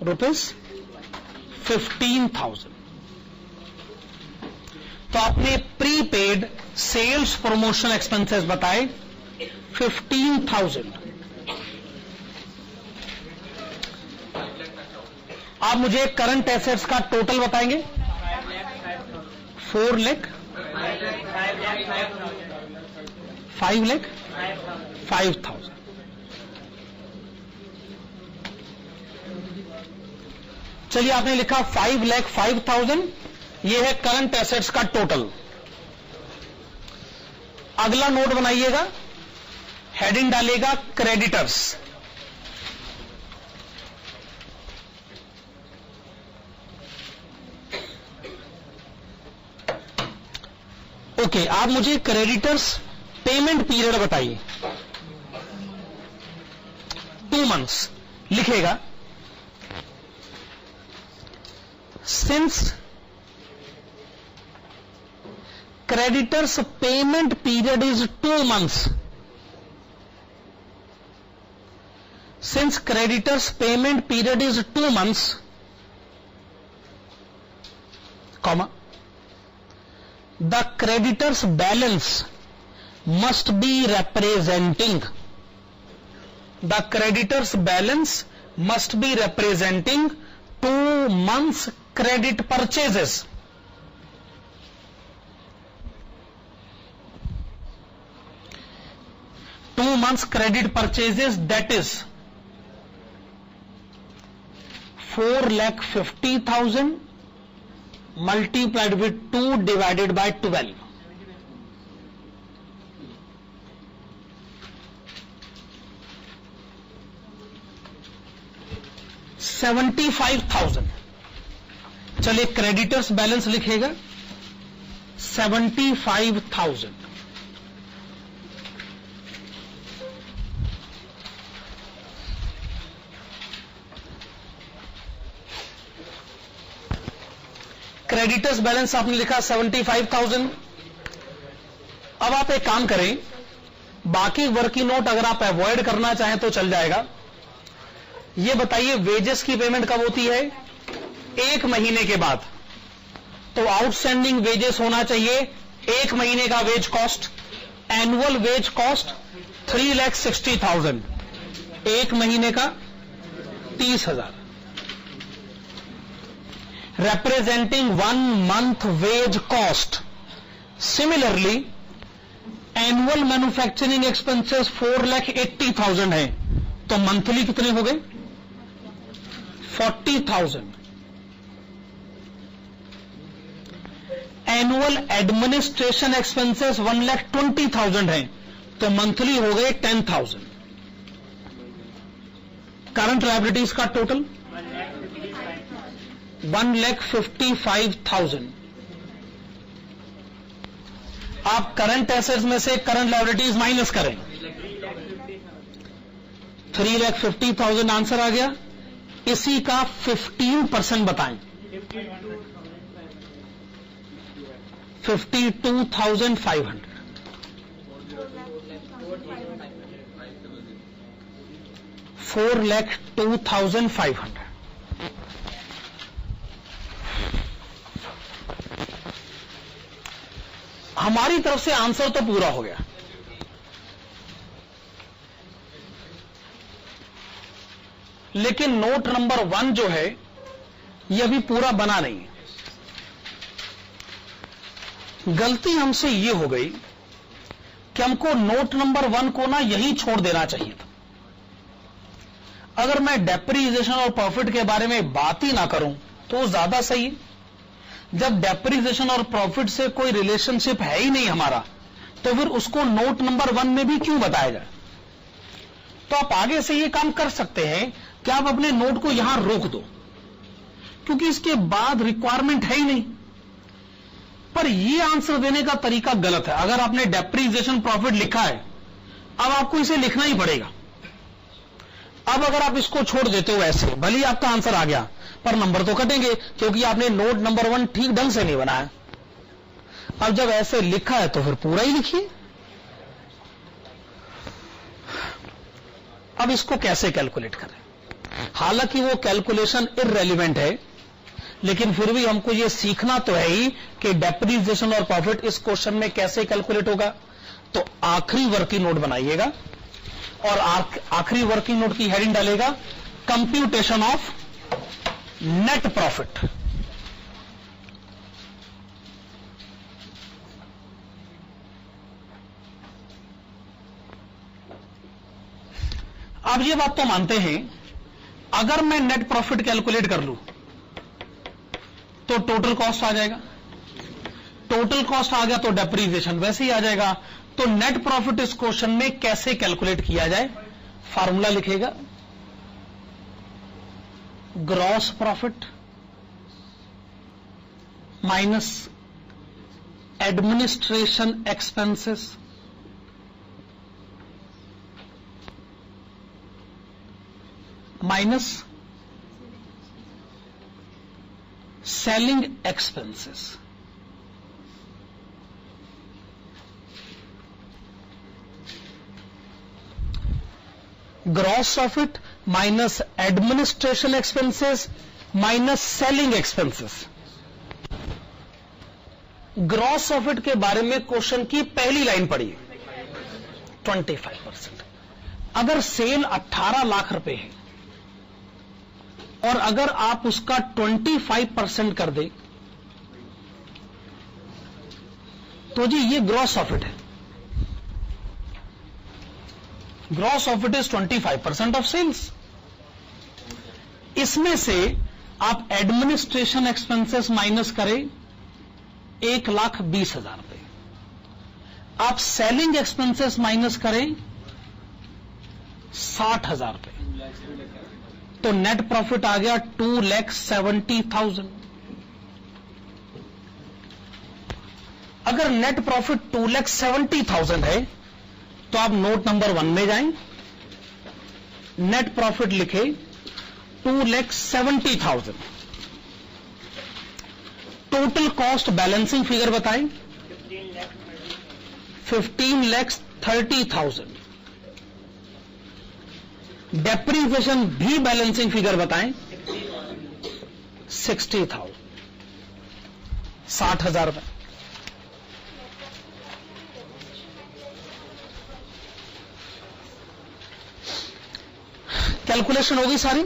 [SPEAKER 1] ₹15,000। तो आपने प्रीपेड सेल्स प्रमोशन एक्सपेंसेस बताए 15,000। आप मुझे करंट एसेट्स का टोटल बताएंगे? 4 लाख, 5 लाख, 5,000। चलिए, आपने लिखा 5,05,000, ये है करंट एसेट्स का टोटल। अगला नोट बनाइएगा, हेडिंग डालेगा क्रेडिटर्स। ओके, आप मुझे क्रेडिटर्स पेमेंट पीरियड बताइए। 2 months लिखेगा। Since creditors payment period is 2 months, since creditors payment period is 2 months, comma, the creditors balance must be representing 2 months credit purchases. That is 4,50,000 multiplied with 2 divided by 12. $75,000। चलिए, creditors balance लिखेगा 75,000। Creditors balance आपने लिखा 75,000। अब आप एक काम करें, बाकी वर्किंग नोट अगर आप अवॉइड करना चाहें तो चल जाएगा। ये बताइए, वेजेस की पेमेंट कब होती है? 1 महीने के बाद। तो आउटस्टैंडिंग वेजेस होना चाहिए 1 महीने का wage cost. Annual wage cost 3,60,000, 1 महीने का 30,000, representing 1 month wage cost. Similarly, annual manufacturing expenses 4,80,000 है, तो मंथली कितने हो गए? 40,000। एनुअल एडमिनिस्ट्रेशन एक्सपेंसेस 1,20,000 है, तो मंथली हो गए 10,000। करंट लायबिलिटीज का टोटल 1,55,000। आप करंट एसेट्स में से करंट लायबिलिटीज माइनस करें। 3,50,000 आंसर आ गया। इसी का 15% बताएं। 52,500। 4,02,500। हमारी तरफ से आंसर तो पूरा हो गया, लेकिन नोट नंबर 1 जो है यह भी पूरा बना नहीं है। गलती हमसे यह हो गई कि हमको नोट नंबर 1 को ना यही छोड़ देना चाहिए था। अगर मैं डेप्रिसिएशन और प्रॉफिट के बारे में बात ही ना करूं तो ज्यादा सही है। जब डेप्रिसिएशन और प्रॉफिट से कोई रिलेशनशिप है ही नहीं हमारा, तो फिर उसको नोट नंबर 1 में भी क्यों बताया जाए। तो आप आगे से ये काम कर सकते हैं कि आप अपने नोट को यहां रोक दो, क्योंकि इसके बाद रिक्वायरमेंट है ही नहीं। पर यह आंसर देने का तरीका गलत है। अगर आपने डेप्रिसिएशन प्रॉफिट लिखा है, अब आपको इसे लिखना ही पड़ेगा। अब अगर आप इसको छोड़ देते हो ऐसे, भले ही आपका आंसर आ गया, पर नंबर तो कटेंगे, क्योंकि आपने नोट नंबर 1 ठीक ढंग से नहीं बनाया। अब जब ऐसे लिखा है तो फिर पूरा ही लिखिए। अब इसको कैसे कैलकुलेट करें? हालांकि वो कैलकुलेशन इररेलेवेंट है, लेकिन फिर भी हमको ये सीखना तो है ही कि डेप्रिसिएशन और प्रॉफिट इस क्वेश्चन में कैसे कैलकुलेट होगा। तो आखिरी वर्किंग नोट बनाइएगा और आखिरी वर्किंग नोट की हेडिंग डालेगा कंप्यूटेशन ऑफ नेट प्रॉफिट। अब ये बात तो मानते हैं, अगर मैं नेट प्रॉफिट कैलकुलेट कर लूं तो टोटल कॉस्ट आ जाएगा। टोटल कॉस्ट आ गया तो डेप्रिसिएशन वैसे ही आ जाएगा। तो नेट प्रॉफिट इस क्वेश्चन में कैसे कैलकुलेट किया जाए? फार्मूला लिखेगा gross profit minus administration expenses minus selling expenses. Gross profit minus administration expenses minus selling expenses. Gross profit के बारे में क्वेश्चन की पहली लाइन पढ़िए, 25%। अगर सेल 18 लाख रुपए है और अगर आप उसका 25% कर दे तो जी ये ग्रॉस प्रॉफिट है। Gross profit is 25% of sales. इसमें से आप एडमिनिस्ट्रेशन एक्सपेंसेस माइनस करें 1,20,000 रुपए, आप सेलिंग एक्सपेंसेस माइनस करें 60,000 रुपए, तो नेट प्रॉफिट आ गया 2,70,000। अगर नेट प्रॉफिट 2,70,000 है तो आप नोट नंबर 1 में जाएं, नेट प्रॉफिट लिखे 2,70,000। टोटल कॉस्ट बैलेंसिंग फिगर बताएं 15,30,000। डेप्रिसिएशन भी बैलेंसिंग फिगर बताएं 60,000, 60,000 रुपए। कैलकुलेशन होगी सारी।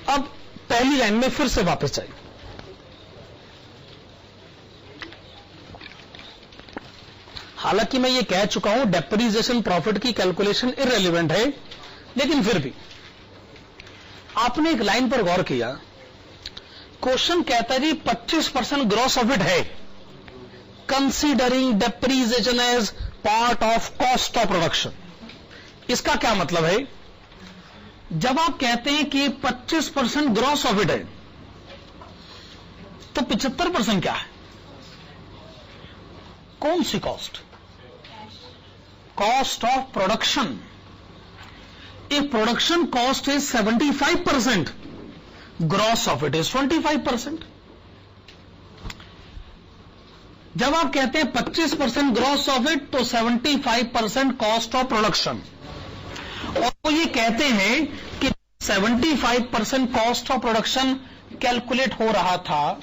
[SPEAKER 1] अब पहली लाइन में फिर से वापस जाइए। हालांकि मैं ये कह चुका हूं डेप्रिसिएशन प्रॉफिट की कैलकुलेशन इररेलेवेंट है, लेकिन फिर भी आपने एक लाइन पर गौर किया। क्वेश्चन कहता है जी 25% ग्रॉस प्रॉफिट है, considering depreciation as part of cost of production. इसका क्या मतलब है? जब आप कहते हैं कि 25% ग्रॉस प्रॉफिट है तो 75% क्या है? कौन सी cost? Cost of production. if production cost is 75%, gross of it is 25%. जब आप कहते हैं 25% ग्रॉस ऑफ इट, तो 75% कॉस्ट ऑफ प्रोडक्शन, और वो ये कहते हैं कि 75% कॉस्ट ऑफ प्रोडक्शन कैलकुलेट हो रहा था,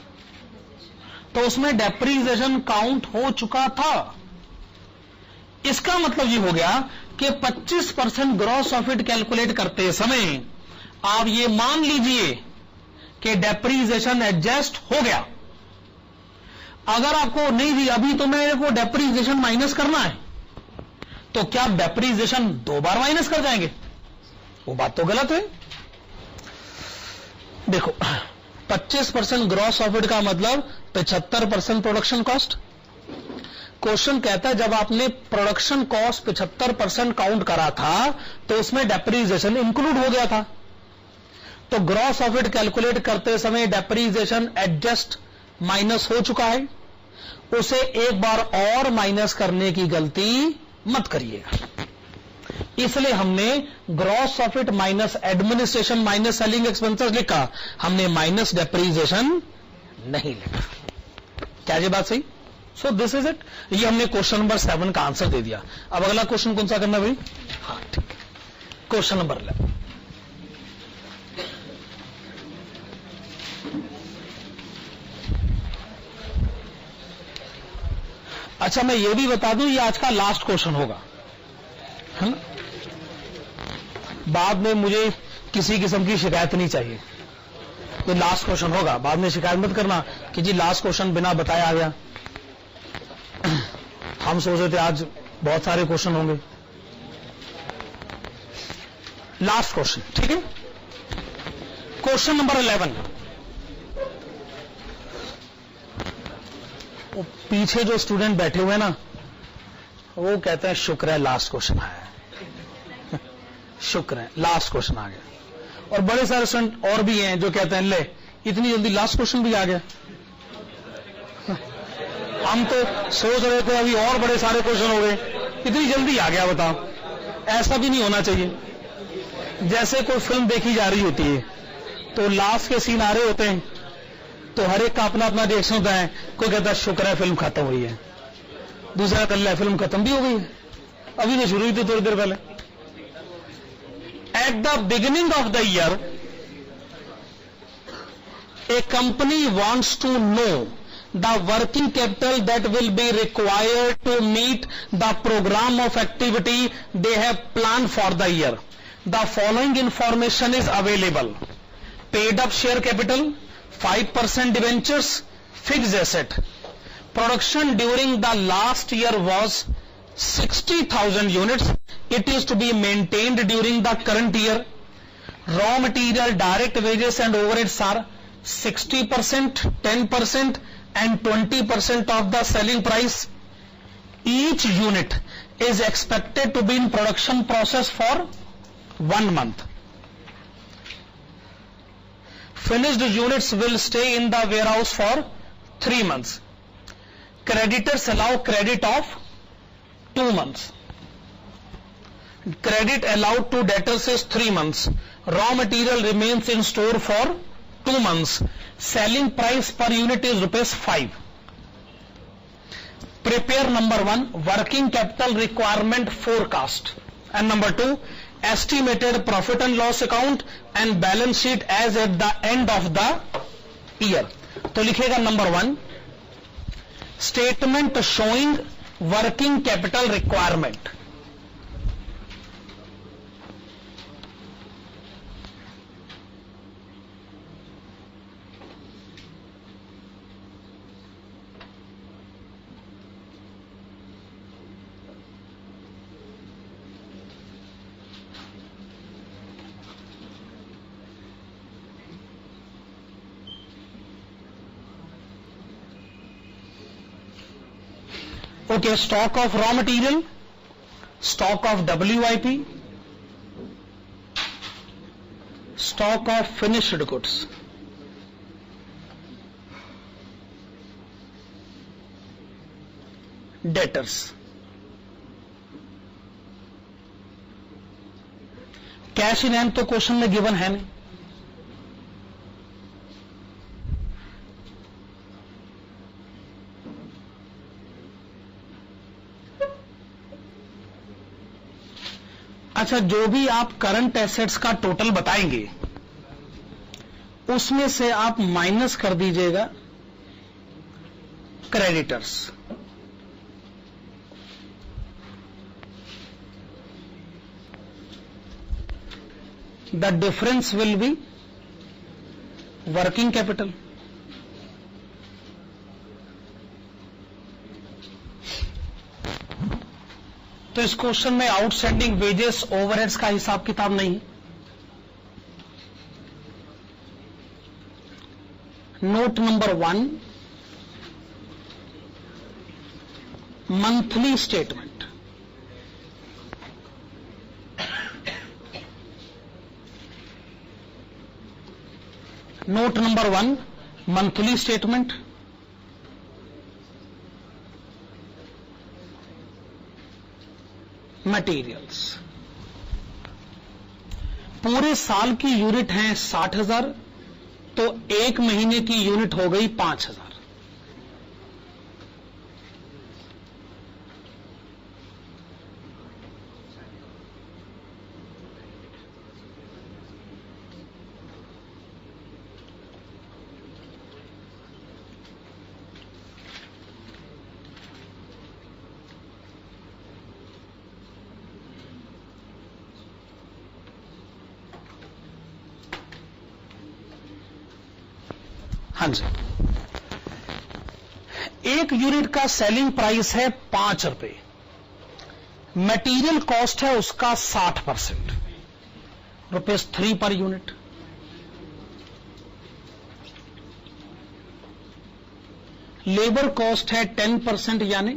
[SPEAKER 1] तो उसमें डेप्रीसिएशन काउंट हो चुका था। इसका मतलब ये हो गया कि 25% ग्रॉस ऑफ इट कैलकुलेट करते समय आप ये मान लीजिए कि डेप्रीसिएशन एडजस्ट हो गया। अगर आपको नहीं दी अभी तो मेरे को डेप्रीसिएशन माइनस करना है, तो क्या डेप्रीसिएशन 2 बार माइनस कर जाएंगे? वो बात तो गलत है। देखो, 25% ग्रॉस प्रॉफिट का मतलब 75% प्रोडक्शन कॉस्ट। क्वेश्चन कहता है जब आपने प्रोडक्शन कॉस्ट 75% काउंट करा था तो उसमें डेप्रीसिएशन इंक्लूड हो गया था, तो ग्रॉस प्रॉफिट कैलकुलेट करते समय डेप्रीसिएशन एडजस्ट माइनस हो चुका है। उसे एक बार और माइनस करने की गलती मत करिएगा। इसलिए हमने gross profit minus administration minus selling expenses लिखा, हमने माइनस डेप्रीसिएशन नहीं लिखा। क्या ये बात सही? So this is it. ये हमने क्वेश्चन नंबर 7 का आंसर दे दिया। अब अगला क्वेश्चन कौन सा करना भाई? हाँ ठीक है, क्वेश्चन नंबर 11। अच्छा, मैं ये भी बता दूं, ये आज का लास्ट क्वेश्चन होगा, है ना? बाद में मुझे किसी किस्म की शिकायत नहीं चाहिए। ये लास्ट क्वेश्चन होगा, बाद में शिकायत मत करना कि जी लास्ट क्वेश्चन बिना बताए आ गया। हम सोच रहे थे आज बहुत सारे क्वेश्चन होंगे। लास्ट क्वेश्चन, ठीक है? Question number 11। वो पीछे जो स्टूडेंट बैठे हुए हैं ना, वो कहते हैं शुक्र है लास्ट क्वेश्चन आया। शुक्र है लास्ट क्वेश्चन आ गया। और बड़े सारे स्टूडेंट और भी हैं जो कहते हैं ले इतनी जल्दी लास्ट क्वेश्चन भी आ गया। हम तो सोच रहे थे अभी और बड़े सारे क्वेश्चन हो गए, इतनी जल्दी आ गया। बताओ, ऐसा भी नहीं होना चाहिए। जैसे कोई फिल्म देखी जा रही होती है तो लास्ट के सीन आ रहे होते हैं तो हर एक का अपना अपना रिएक्शन होता है। कोई कहता है शुक्र है फिल्म खत्म हुई है, दूसरा कहता है फिल्म खत्म भी हो गई है, अभी तो शुरू हुई थी थोड़ी देर पहले। At the beginning of the year a company wants to know the working capital that will be required to meet the program of activity they have planned for the year. The following information is available: paid up share capital, 5% debentures, fixed asset. Production during the last year was 60,000 units. It is to be maintained during the current year. Raw material, direct wages and overheads are 60%, 10% and 20% of the selling price. Each unit is expected to be in production process for 1 month. Finished units will stay in the warehouse for 3 months. Creditors allow credit of 2 months. Credit allowed to debtors is 3 months. Raw material remains in store for 2 months. Selling price per unit is ₹5. Prepare number 1 working capital requirement forecast, and number 2 estimated profit and loss account and balance sheet as at the end of the year. तो लिखेगा number 1 statement showing working capital requirement. Okay, stock of raw material, stock of WIP, stock of finished goods. Debtors. Cash in hand तो question में given है नहीं। अच्छा, जो भी आप करंट एसेट्स का टोटल बताएंगे उसमें से आप माइनस कर दीजिएगा creditors. The difference will be working capital. तो इस क्वेश्चन में आउटस्टैंडिंग वेजेस ओवरहेड्स का हिसाब किताब नहीं। Note number 1, monthly statement. Note number 1, monthly statement. Materials, पूरे साल की यूनिट है 60,000, तो एक महीने की यूनिट हो गई 5,000। हाँ जी, एक यूनिट का सेलिंग प्राइस है 5 रुपए, मटेरियल कॉस्ट है उसका 60%, ₹3 पर यूनिट। लेबर कॉस्ट है 10% यानी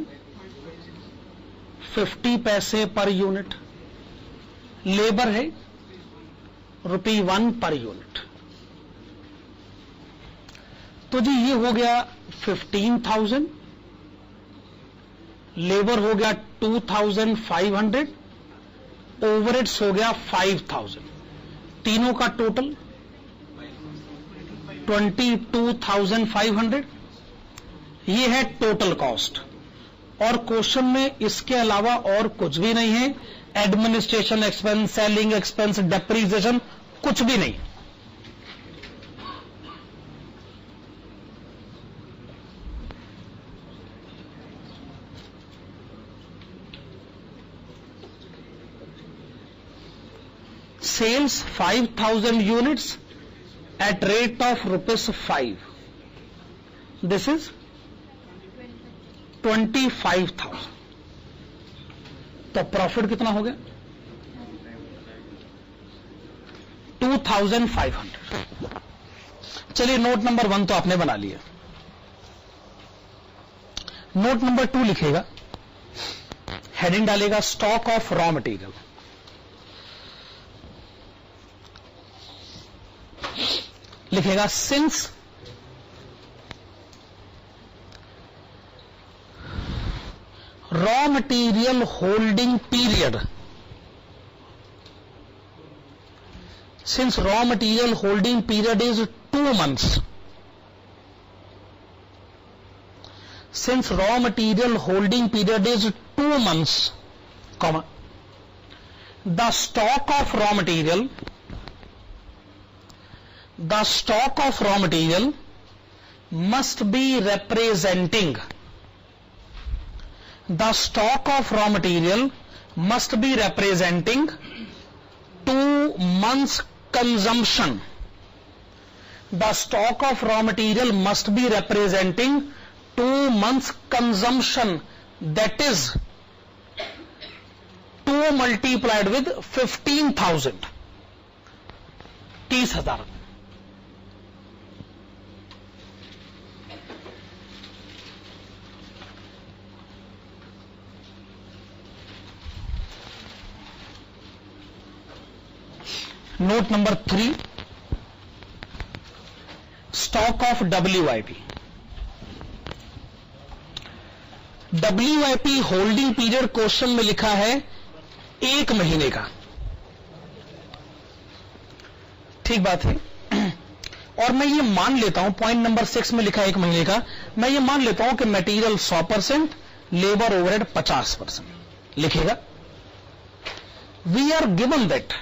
[SPEAKER 1] 50 पैसे पर यूनिट। लेबर है ₹1 पर यूनिट। तो जी ये हो गया 15,000, लेबर हो गया 2,500, ओवरहेड्स हो गया 5,000, तीनों का टोटल 22,500। ये है टोटल कॉस्ट। और क्वेश्चन में इसके अलावा और कुछ भी नहीं है। Administration expense, selling expense, depreciation कुछ भी नहीं। Sales 5,000 units at rate of ₹5. This is 25,000. तो प्रॉफिट कितना हो गया? 2,500। चलिए, नोट नंबर 1 तो आपने बना लिया। नोट नंबर 2 लिखेगा, हेडिंग डालेगा स्टॉक ऑफ रॉ मटेरियल। लिखेगा since raw material holding period, since raw material holding period is 2 months, since raw material holding period is 2 months, comma, the stock of raw material, the stock of raw material must be representing, the stock of raw material must be representing 2 months consumption. The stock of raw material must be representing 2 months consumption, that is 2 multiplied with 15,000, 30,000। Note number 3, stock of WIP। WIP holding period question में लिखा है 1 महीने का। ठीक बात है। और मैं ये मान लेता हूं, पॉइंट नंबर 6 में लिखा है 1 महीने का, मैं ये मान लेता हूं कि मटेरियल 100%, लेबर ओवरहेड 50% लिखेगा। We are given that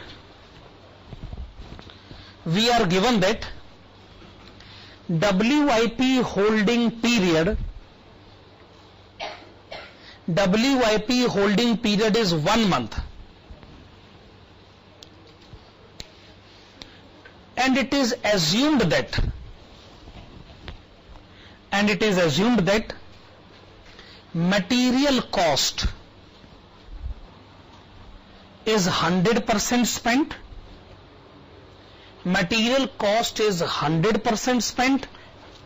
[SPEAKER 1] WIP holding period is 1 month, and it is assumed that material cost is 100% spent. Material cost is 100% spent,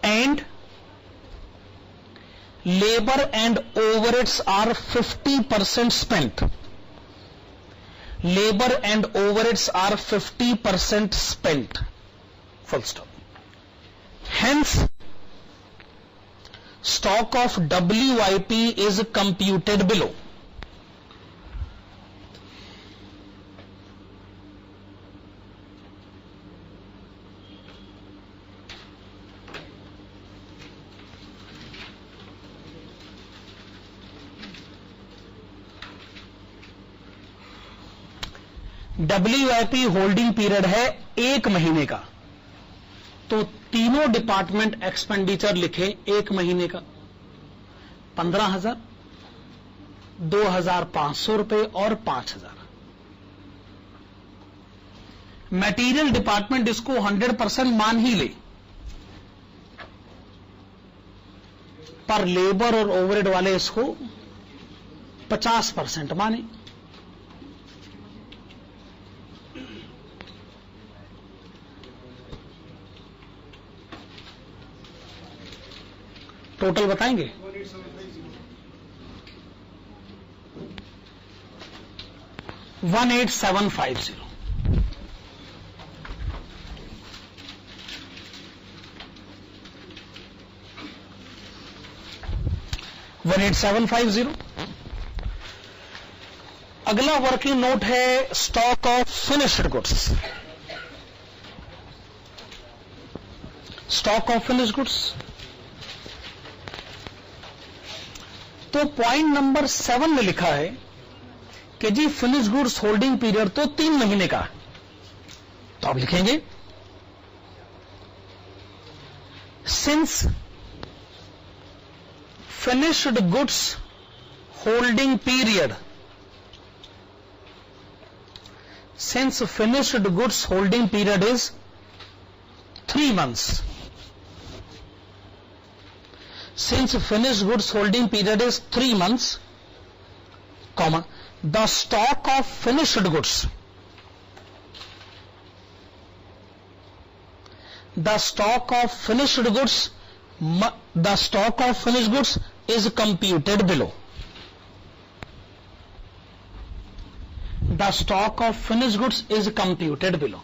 [SPEAKER 1] and labor and overheads are 50% spent. Labor and overheads are 50% spent. Full stop. Hence, stock of WIP is computed below. WIP holding period है 1 महीने का, तो तीनों department expenditure लिखे 1 महीने का 15,000, 2,500 रुपए और 5,000। मटेरियल डिपार्टमेंट इसको 100% मान ही ले, पर लेबर और ओवरहेड वाले इसको 50% माने। टोटल बताएंगे? 18750। अगला वर्किंग नोट है stock of finished goods. Stock of finished goods, तो पॉइंट नंबर 7 में लिखा है कि जी फिनिश गुड्स होल्डिंग पीरियड तो 3 महीने का, तो आप लिखेंगे since finished goods holding period is 3 months. Since finished goods holding period is 3 months, comma, the stock of finished goods is computed below. The stock of finished goods is computed below.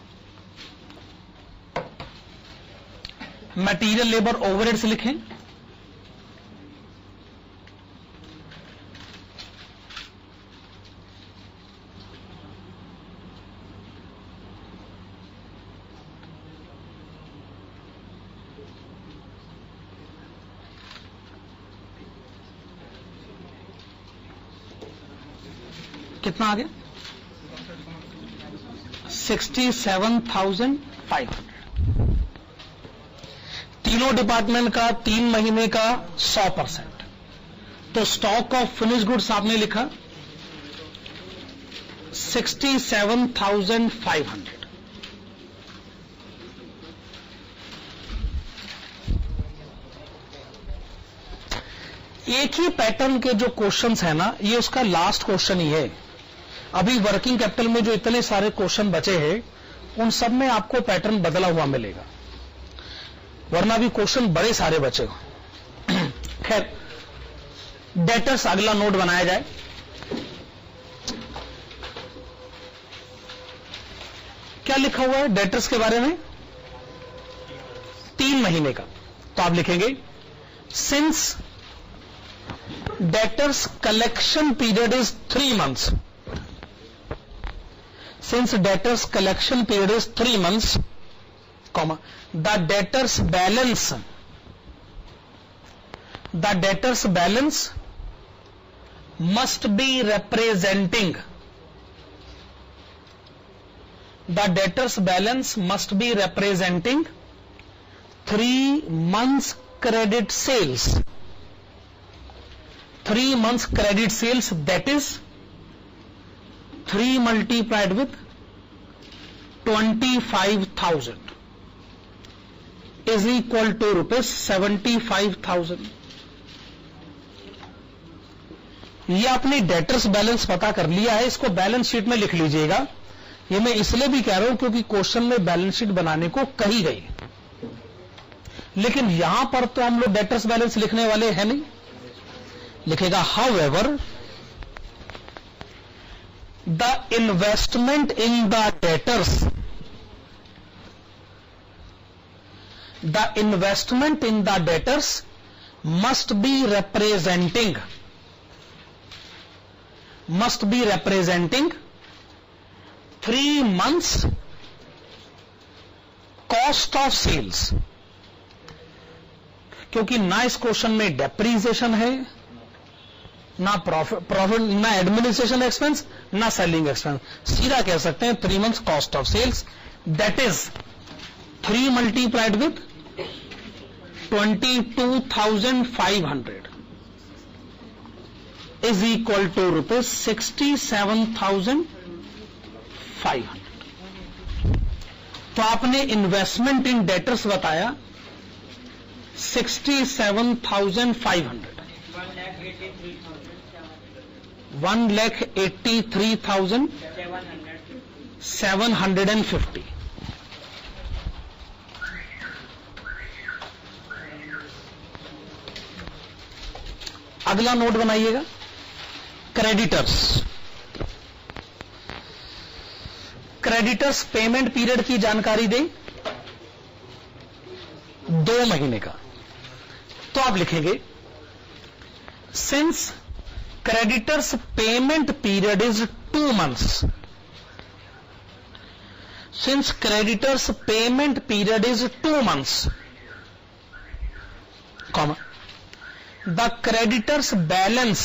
[SPEAKER 1] Material, labor, overheads लिखें। कितना आ गया? 67,500। तीनों department का 3 महीने का 100%। तो stock of finish goods आपने लिखा 67,500। एक ही पैटर्न के जो क्वेश्चंस है ना, ये उसका लास्ट क्वेश्चन ही है। अभी वर्किंग कैपिटल में जो इतने सारे क्वेश्चन बचे हैं, उन सब में आपको पैटर्न बदला हुआ मिलेगा, वरना भी क्वेश्चन बड़े सारे बचे हो। खैर, डेटर्स अगला नोट बनाया जाए। क्या लिखा हुआ है डेटर्स के बारे में? 3 महीने का, तो आप लिखेंगे since debtors collection period is 3 months, since debtors collection period is 3 months, comma, the debtors balance must be representing, the debtors balance must be representing 3 months credit sales. 3 months credit sales, that is 3 multiplied with 25,000 is equal to rupees 75,000. ये आपने debtors balance पता कर लिया है, इसको balance sheet में लिख लीजिएगा. ये मैं इसलिए भी कह रहा हूं क्योंकि क्वेश्चन में बैलेंस शीट बनाने को कही गई, लेकिन यहां पर तो हम लोग डेटर्स बैलेंस लिखने वाले हैं नहीं. लिखेगा however the investment in the debtors, the investment in the debtors must be representing 3 months cost of sales. क्योंकि ना इस क्वेश्चन में डेप्रीसिएशन है, ना प्रॉफिट, ना एडमिनिस्ट्रेशन एक्सपेंस, ना सेलिंग एक्सपेंस. सीधा कह सकते हैं 3 months cost of sales, that is 3 multiplied with 22,500 is equal to rupees 67,500. तो आपने इन्वेस्टमेंट इन डेटर्स बताया 67,500, 1,83,750. अगला नोट बनाइएगा, क्रेडिटर्स. क्रेडिटर्स पेमेंट पीरियड की जानकारी दें 2 महीने का. तो आप लिखेंगे since creditors payment period is 2 months, since creditors payment period is 2 months, comma, the creditors balance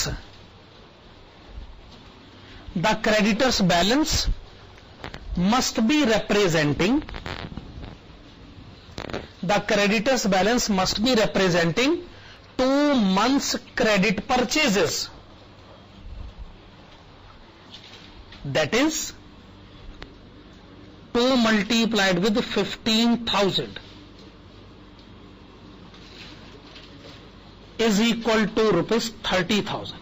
[SPEAKER 1] must be representing, the creditors balance must be representing 2 months credit purchases, that is 2 multiplied with 15,000 is equal to rupees 30,000.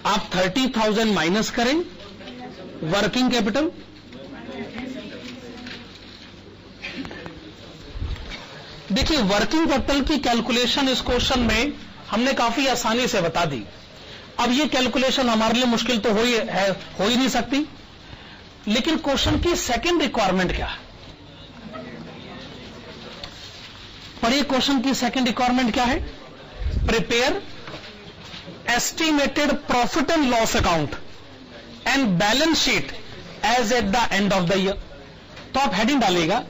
[SPEAKER 1] आप 30,000 minus करें working capital, देखिए working capital की calculation इस question में हमने काफी आसानी से बता दी. अब ये कैलकुलेशन हमारे लिए मुश्किल तो हो ही नहीं सकती, लेकिन क्वेश्चन की सेकंड रिक्वायरमेंट क्या है? पढ़िए क्वेश्चन की सेकंड रिक्वायरमेंट क्या है? Prepare estimated profit and loss account and balance sheet as at the end of the year. तो आप हेडिंग डालिएगा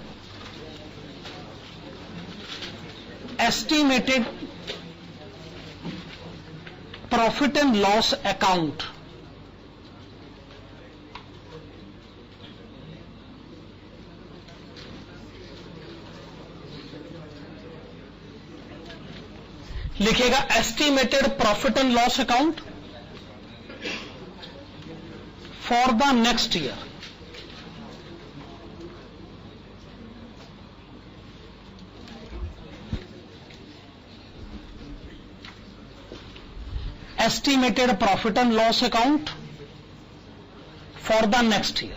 [SPEAKER 1] estimated profit and loss account. लिखेगा estimated profit and loss account for the next year. Estimated profit and loss account for the next year.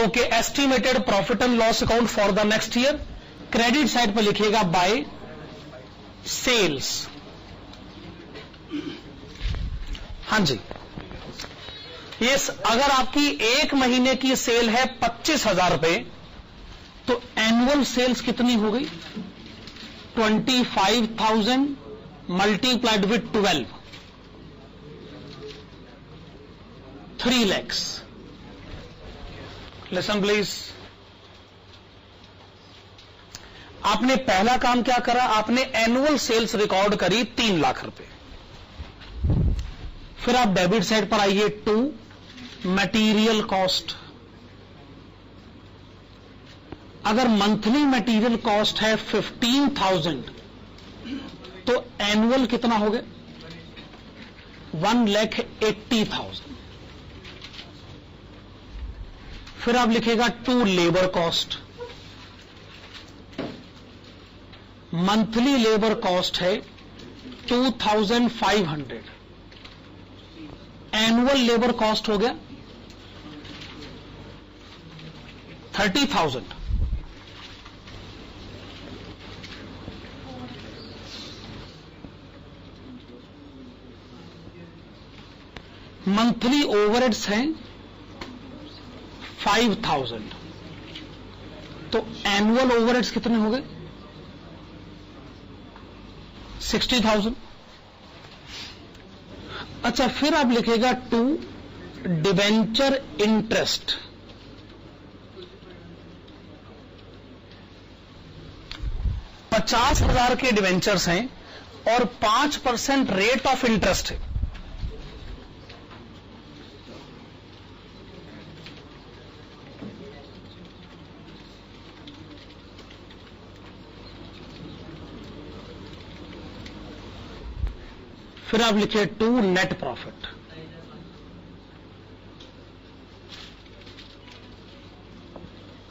[SPEAKER 1] Okay, estimated profit and loss account for the next year. Credit side पर लिखिएगा bye sales. हाँ जी, ये अगर आपकी 1 महीने की cell है 25,000 रुपए, तो एनुअल सेल्स कितनी हो गई? 25,000 multiplied with 12, 3 lakhs. Listen please. आपने पहला काम क्या करा? आपने एनुअल सेल्स रिकॉर्ड करी 3 लाख रुपए. फिर आप डेबिट साइड पर आइए. 2 मटेरियल कॉस्ट. अगर मंथली मटेरियल कॉस्ट है 15,000 तो एनुअल कितना हो गया? 1,80,000. फिर आप लिखेगा 2 labour cost. Monthly labour cost है 2,500. एनुअल लेबर कॉस्ट हो गया 30,000. मंथली ओवरहेड्स हैं 5,000. तो एनुअल ओवरहेड्स कितने हो गए? 60,000. अच्छा, फिर आप लिखेगा 2 डिवेंचर इंटरेस्ट. $50,000 के डिवेंचर्स हैं और 5% रेट ऑफ इंटरेस्ट है. फिर आप लिखिए 2 नेट प्रॉफिट.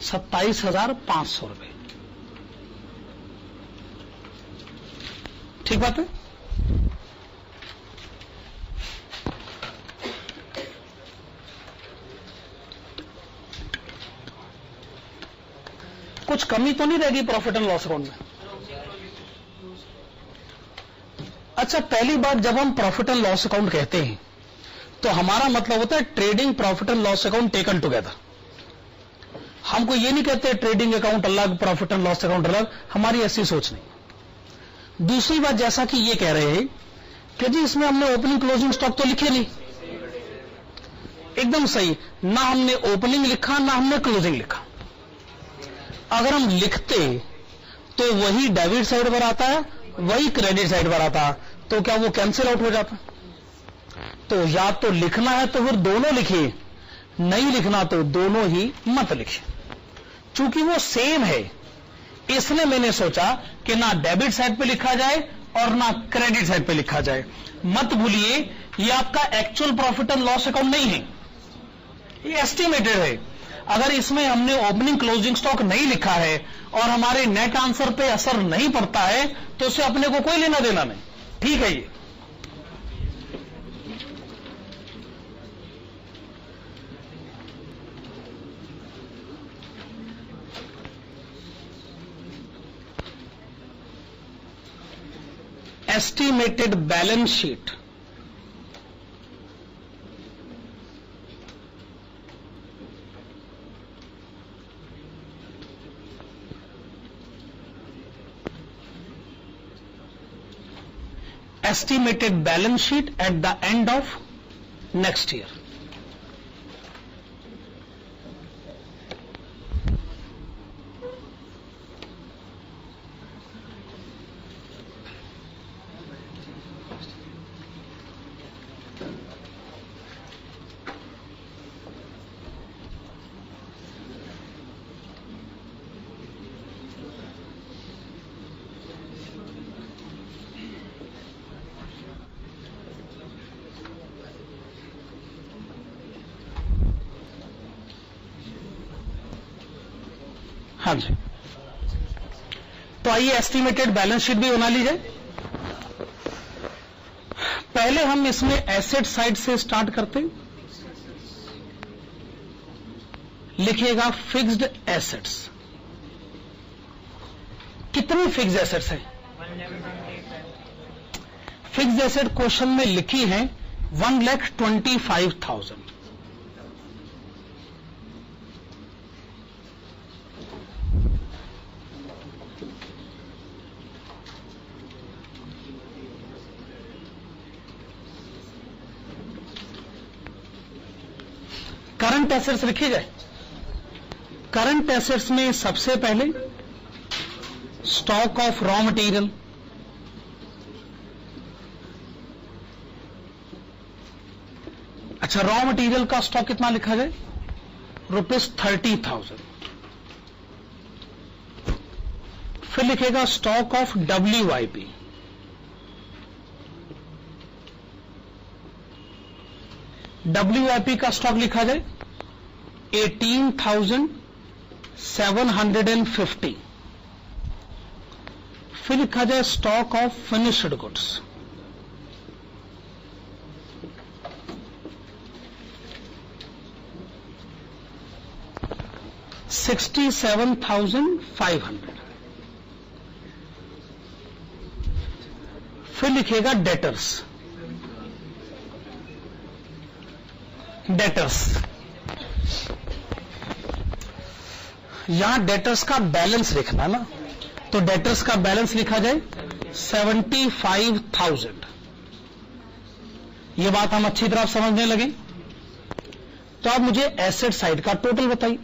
[SPEAKER 1] ₹27,500. ठीक बात है? कुछ कमी तो नहीं रहेगी प्रॉफिट एंड लॉस अकाउंट में? अच्छा, पहली बात, जब हम प्रॉफिट एंड लॉस अकाउंट कहते हैं तो हमारा मतलब होता है trading profit and loss account taken together. हमको ये नहीं कहते ट्रेडिंग अकाउंट अलग, प्रॉफिट एंड लॉस अकाउंट अलग. हमारी ऐसी सोच नहीं. दूसरी बात, जैसा कि ये कह रहे हैं कि जी इसमें हमने ओपनिंग क्लोजिंग स्टॉक तो लिखे नहीं. एकदम सही. ना हमने ओपनिंग लिखा, ना हमने क्लोजिंग लिखा. अगर हम लिखते तो वही डेबिट साइड पर आता है, वही क्रेडिट साइड पर आता, तो क्या वो कैंसिल आउट हो जाता? तो या तो लिखना है तो फिर दोनों लिखिए, नहीं लिखना तो दोनों ही मत लिखिए. चूंकि वो सेम है इसलिए मैंने सोचा कि ना डेबिट साइड पे लिखा जाए और ना क्रेडिट साइड पे लिखा जाए. मत भूलिए ये आपका actual profit and loss account नहीं है, ये एस्टिमेटेड है. अगर इसमें हमने ओपनिंग क्लोजिंग स्टॉक नहीं लिखा है और हमारे नेट आंसर पे असर नहीं पड़ता है तो उससे अपने को कोई लेना देना नहीं. ठीक है? ये estimated balance sheet. Estimated balance sheet at the end of next year. हाँ जी, तो आइए एस्टिमेटेड बैलेंस शीट भी बना लीजिए. पहले हम इसमें एसेट साइड से स्टार्ट करते हैं. लिखिएगा फिक्स्ड एसेट्स. कितने फिक्स्ड एसेट्स हैं? फिक्स्ड एसेट क्वेश्चन में लिखी है 1,25,000. करंट एसेट्स लिखे जाए। करंट एसेट्स में सबसे पहले स्टॉक ऑफ रॉ मटेरियल, अच्छा रॉ मटेरियल का स्टॉक कितना लिखा जाए, ₹30,000। फिर लिखेगा स्टॉक ऑफ WIP, WIP का स्टॉक लिखा जाए 18,750। फिर लिखा जाए स्टॉक ऑफ फिनिश्ड गुड्स, $67,500। फिर लिखेगा डेटर्स, यहां डेटर्स का बैलेंस लिखना ना, तो डेटर्स का बैलेंस लिखा जाए 75,000। यह बात हम अच्छी तरह समझने लगे। तो अब मुझे एसेट साइड का टोटल बताइए।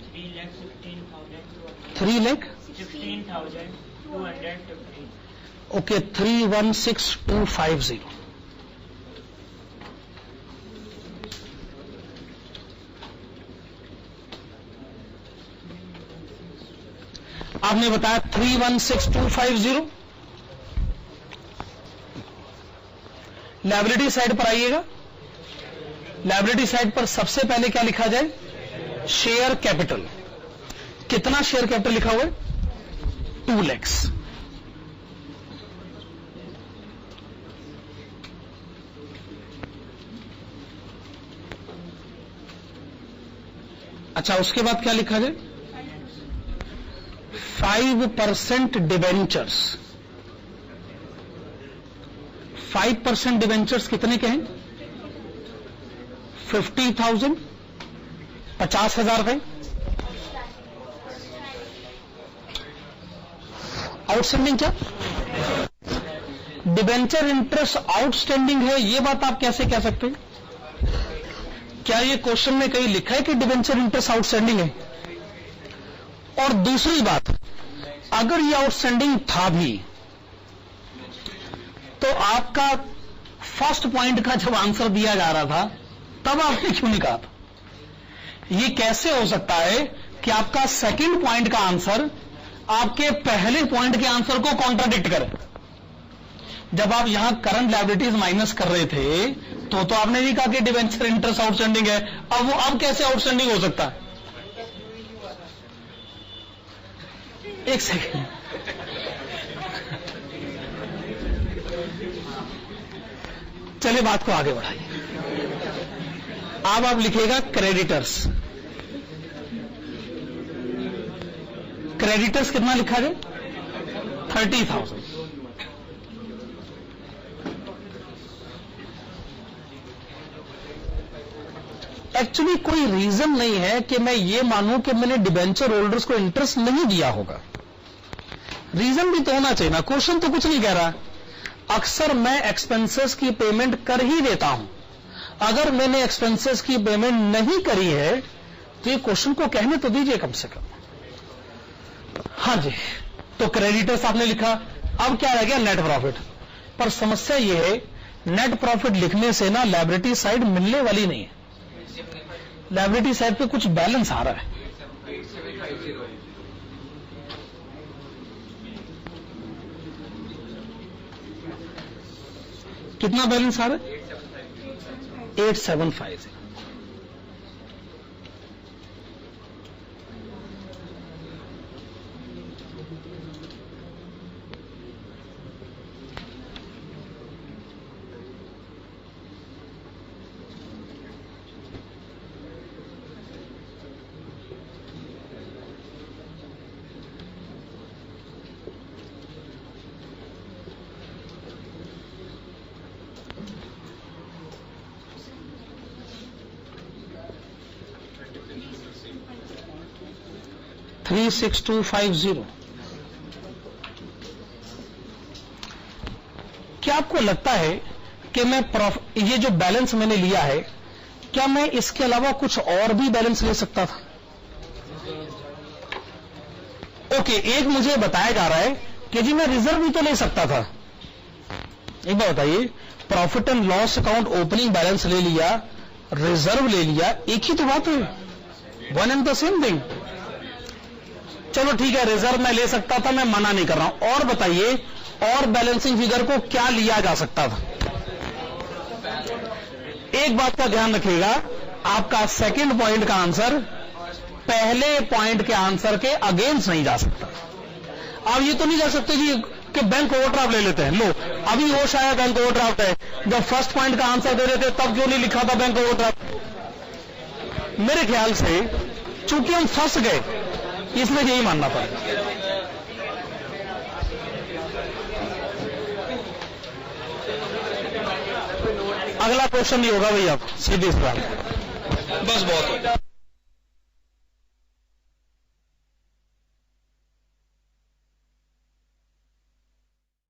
[SPEAKER 2] 3,16,250।
[SPEAKER 1] ओके, 316,250। आपने बताया 316,250। लायबिलिटी साइड पर आइएगा। लायबिलिटी साइड पर सबसे पहले क्या लिखा जाए, शेयर कैपिटल। कितना शेयर कैपिटल लिखा हुआ है, 2 लाख। अच्छा, उसके बाद क्या लिखा जाए, 5% डिवेंचर्स। 5% डिवेंचर्स कितने के हैं, 50,000, 50,000 रुपए। आउटस्टैंडिंग क्या, डिवेंचर इंटरेस्ट आउटस्टैंडिंग है, यह बात आप कैसे कह सकते हैं? क्या यह क्वेश्चन में कहीं लिखा है कि डिवेंचर इंटरेस्ट आउटस्टैंडिंग है? और दूसरी बात, अगर यह आउटस्टैंडिंग था भी तो आपका फर्स्ट पॉइंट का जब आंसर दिया जा रहा था तब आपने क्यों नहीं कहा था? यह कैसे हो सकता है कि आपका सेकंड पॉइंट का आंसर आपके पहले पॉइंट के आंसर को कॉन्ट्राडिक्ट करे? जब आप यहां करंट लायबिलिटीज माइनस कर रहे थे तो आपने नहीं कहा कि डिवेंचर इंटरेस्ट आउटस्टैंडिंग है। अब कैसे आउटस्टैंडिंग हो सकता है? एक सेकेंड, चलिए बात को आगे बढ़ाइए। अब आप लिखिएगा क्रेडिटर्स। क्रेडिटर्स कितना लिखा जाए, 30,000। एक्चुअली कोई रीजन नहीं है कि मैं ये मानूं कि मैंने डिबेंचर होल्डर्स को इंटरेस्ट नहीं दिया होगा। रीजन भी तो होना चाहिए ना। क्वेश्चन तो कुछ नहीं कह रहा। अक्सर मैं एक्सपेंसेस की पेमेंट कर ही देता हूं। अगर मैंने एक्सपेंसेस की पेमेंट नहीं करी है तो ये क्वेश्चन को कहने तो दीजिए कम से कम। हाँ जी, तो क्रेडिटर्स आपने लिखा। अब क्या रह गया, नेट प्रॉफिट। पर समस्या ये है, नेट प्रॉफिट लिखने से ना लायबिलिटी साइड मिलने वाली नहीं है। लायबिलिटी साइड पे कुछ बैलेंस आ रहा है। कितना बैलेंस आ रहा है, 875। 36250। क्या आपको लगता है कि मैं ये जो बैलेंस मैंने लिया है, क्या मैं इसके अलावा कुछ और भी बैलेंस ले सकता था? ओके, एक मुझे बताया जा रहा है कि जी मैं रिजर्व भी तो ले सकता था। एक बात बताइए, profit and loss account opening balance ले लिया, रिजर्व ले लिया, एक ही तो बात है, one and the same thing. चलो ठीक है, रिजर्व मैं ले सकता था, मैं मना नहीं कर रहा हूं। और बताइए, और बैलेंसिंग फिगर को क्या लिया जा सकता था? एक बात का ध्यान रखिएगा, आपका सेकंड पॉइंट का आंसर पहले पॉइंट के आंसर के अगेंस्ट नहीं जा सकता। आप ये तो नहीं जा सकते जी कि बैंक ओवरड्राफ्ट ले लेते हैं। लो, अभी होश आया बैंक ओवरड्राफ्ट है, जब फर्स्ट पॉइंट का आंसर दे रहे थे तब क्यों नहीं लिखा था बैंक ओवरड्राफ्ट? मेरे ख्याल से चूंकि हम फंस गए, इसलिए यही मानना पड़ा। अगला क्वेश्चन नहीं होगा भैया, सीधी सी बात, बस बहुत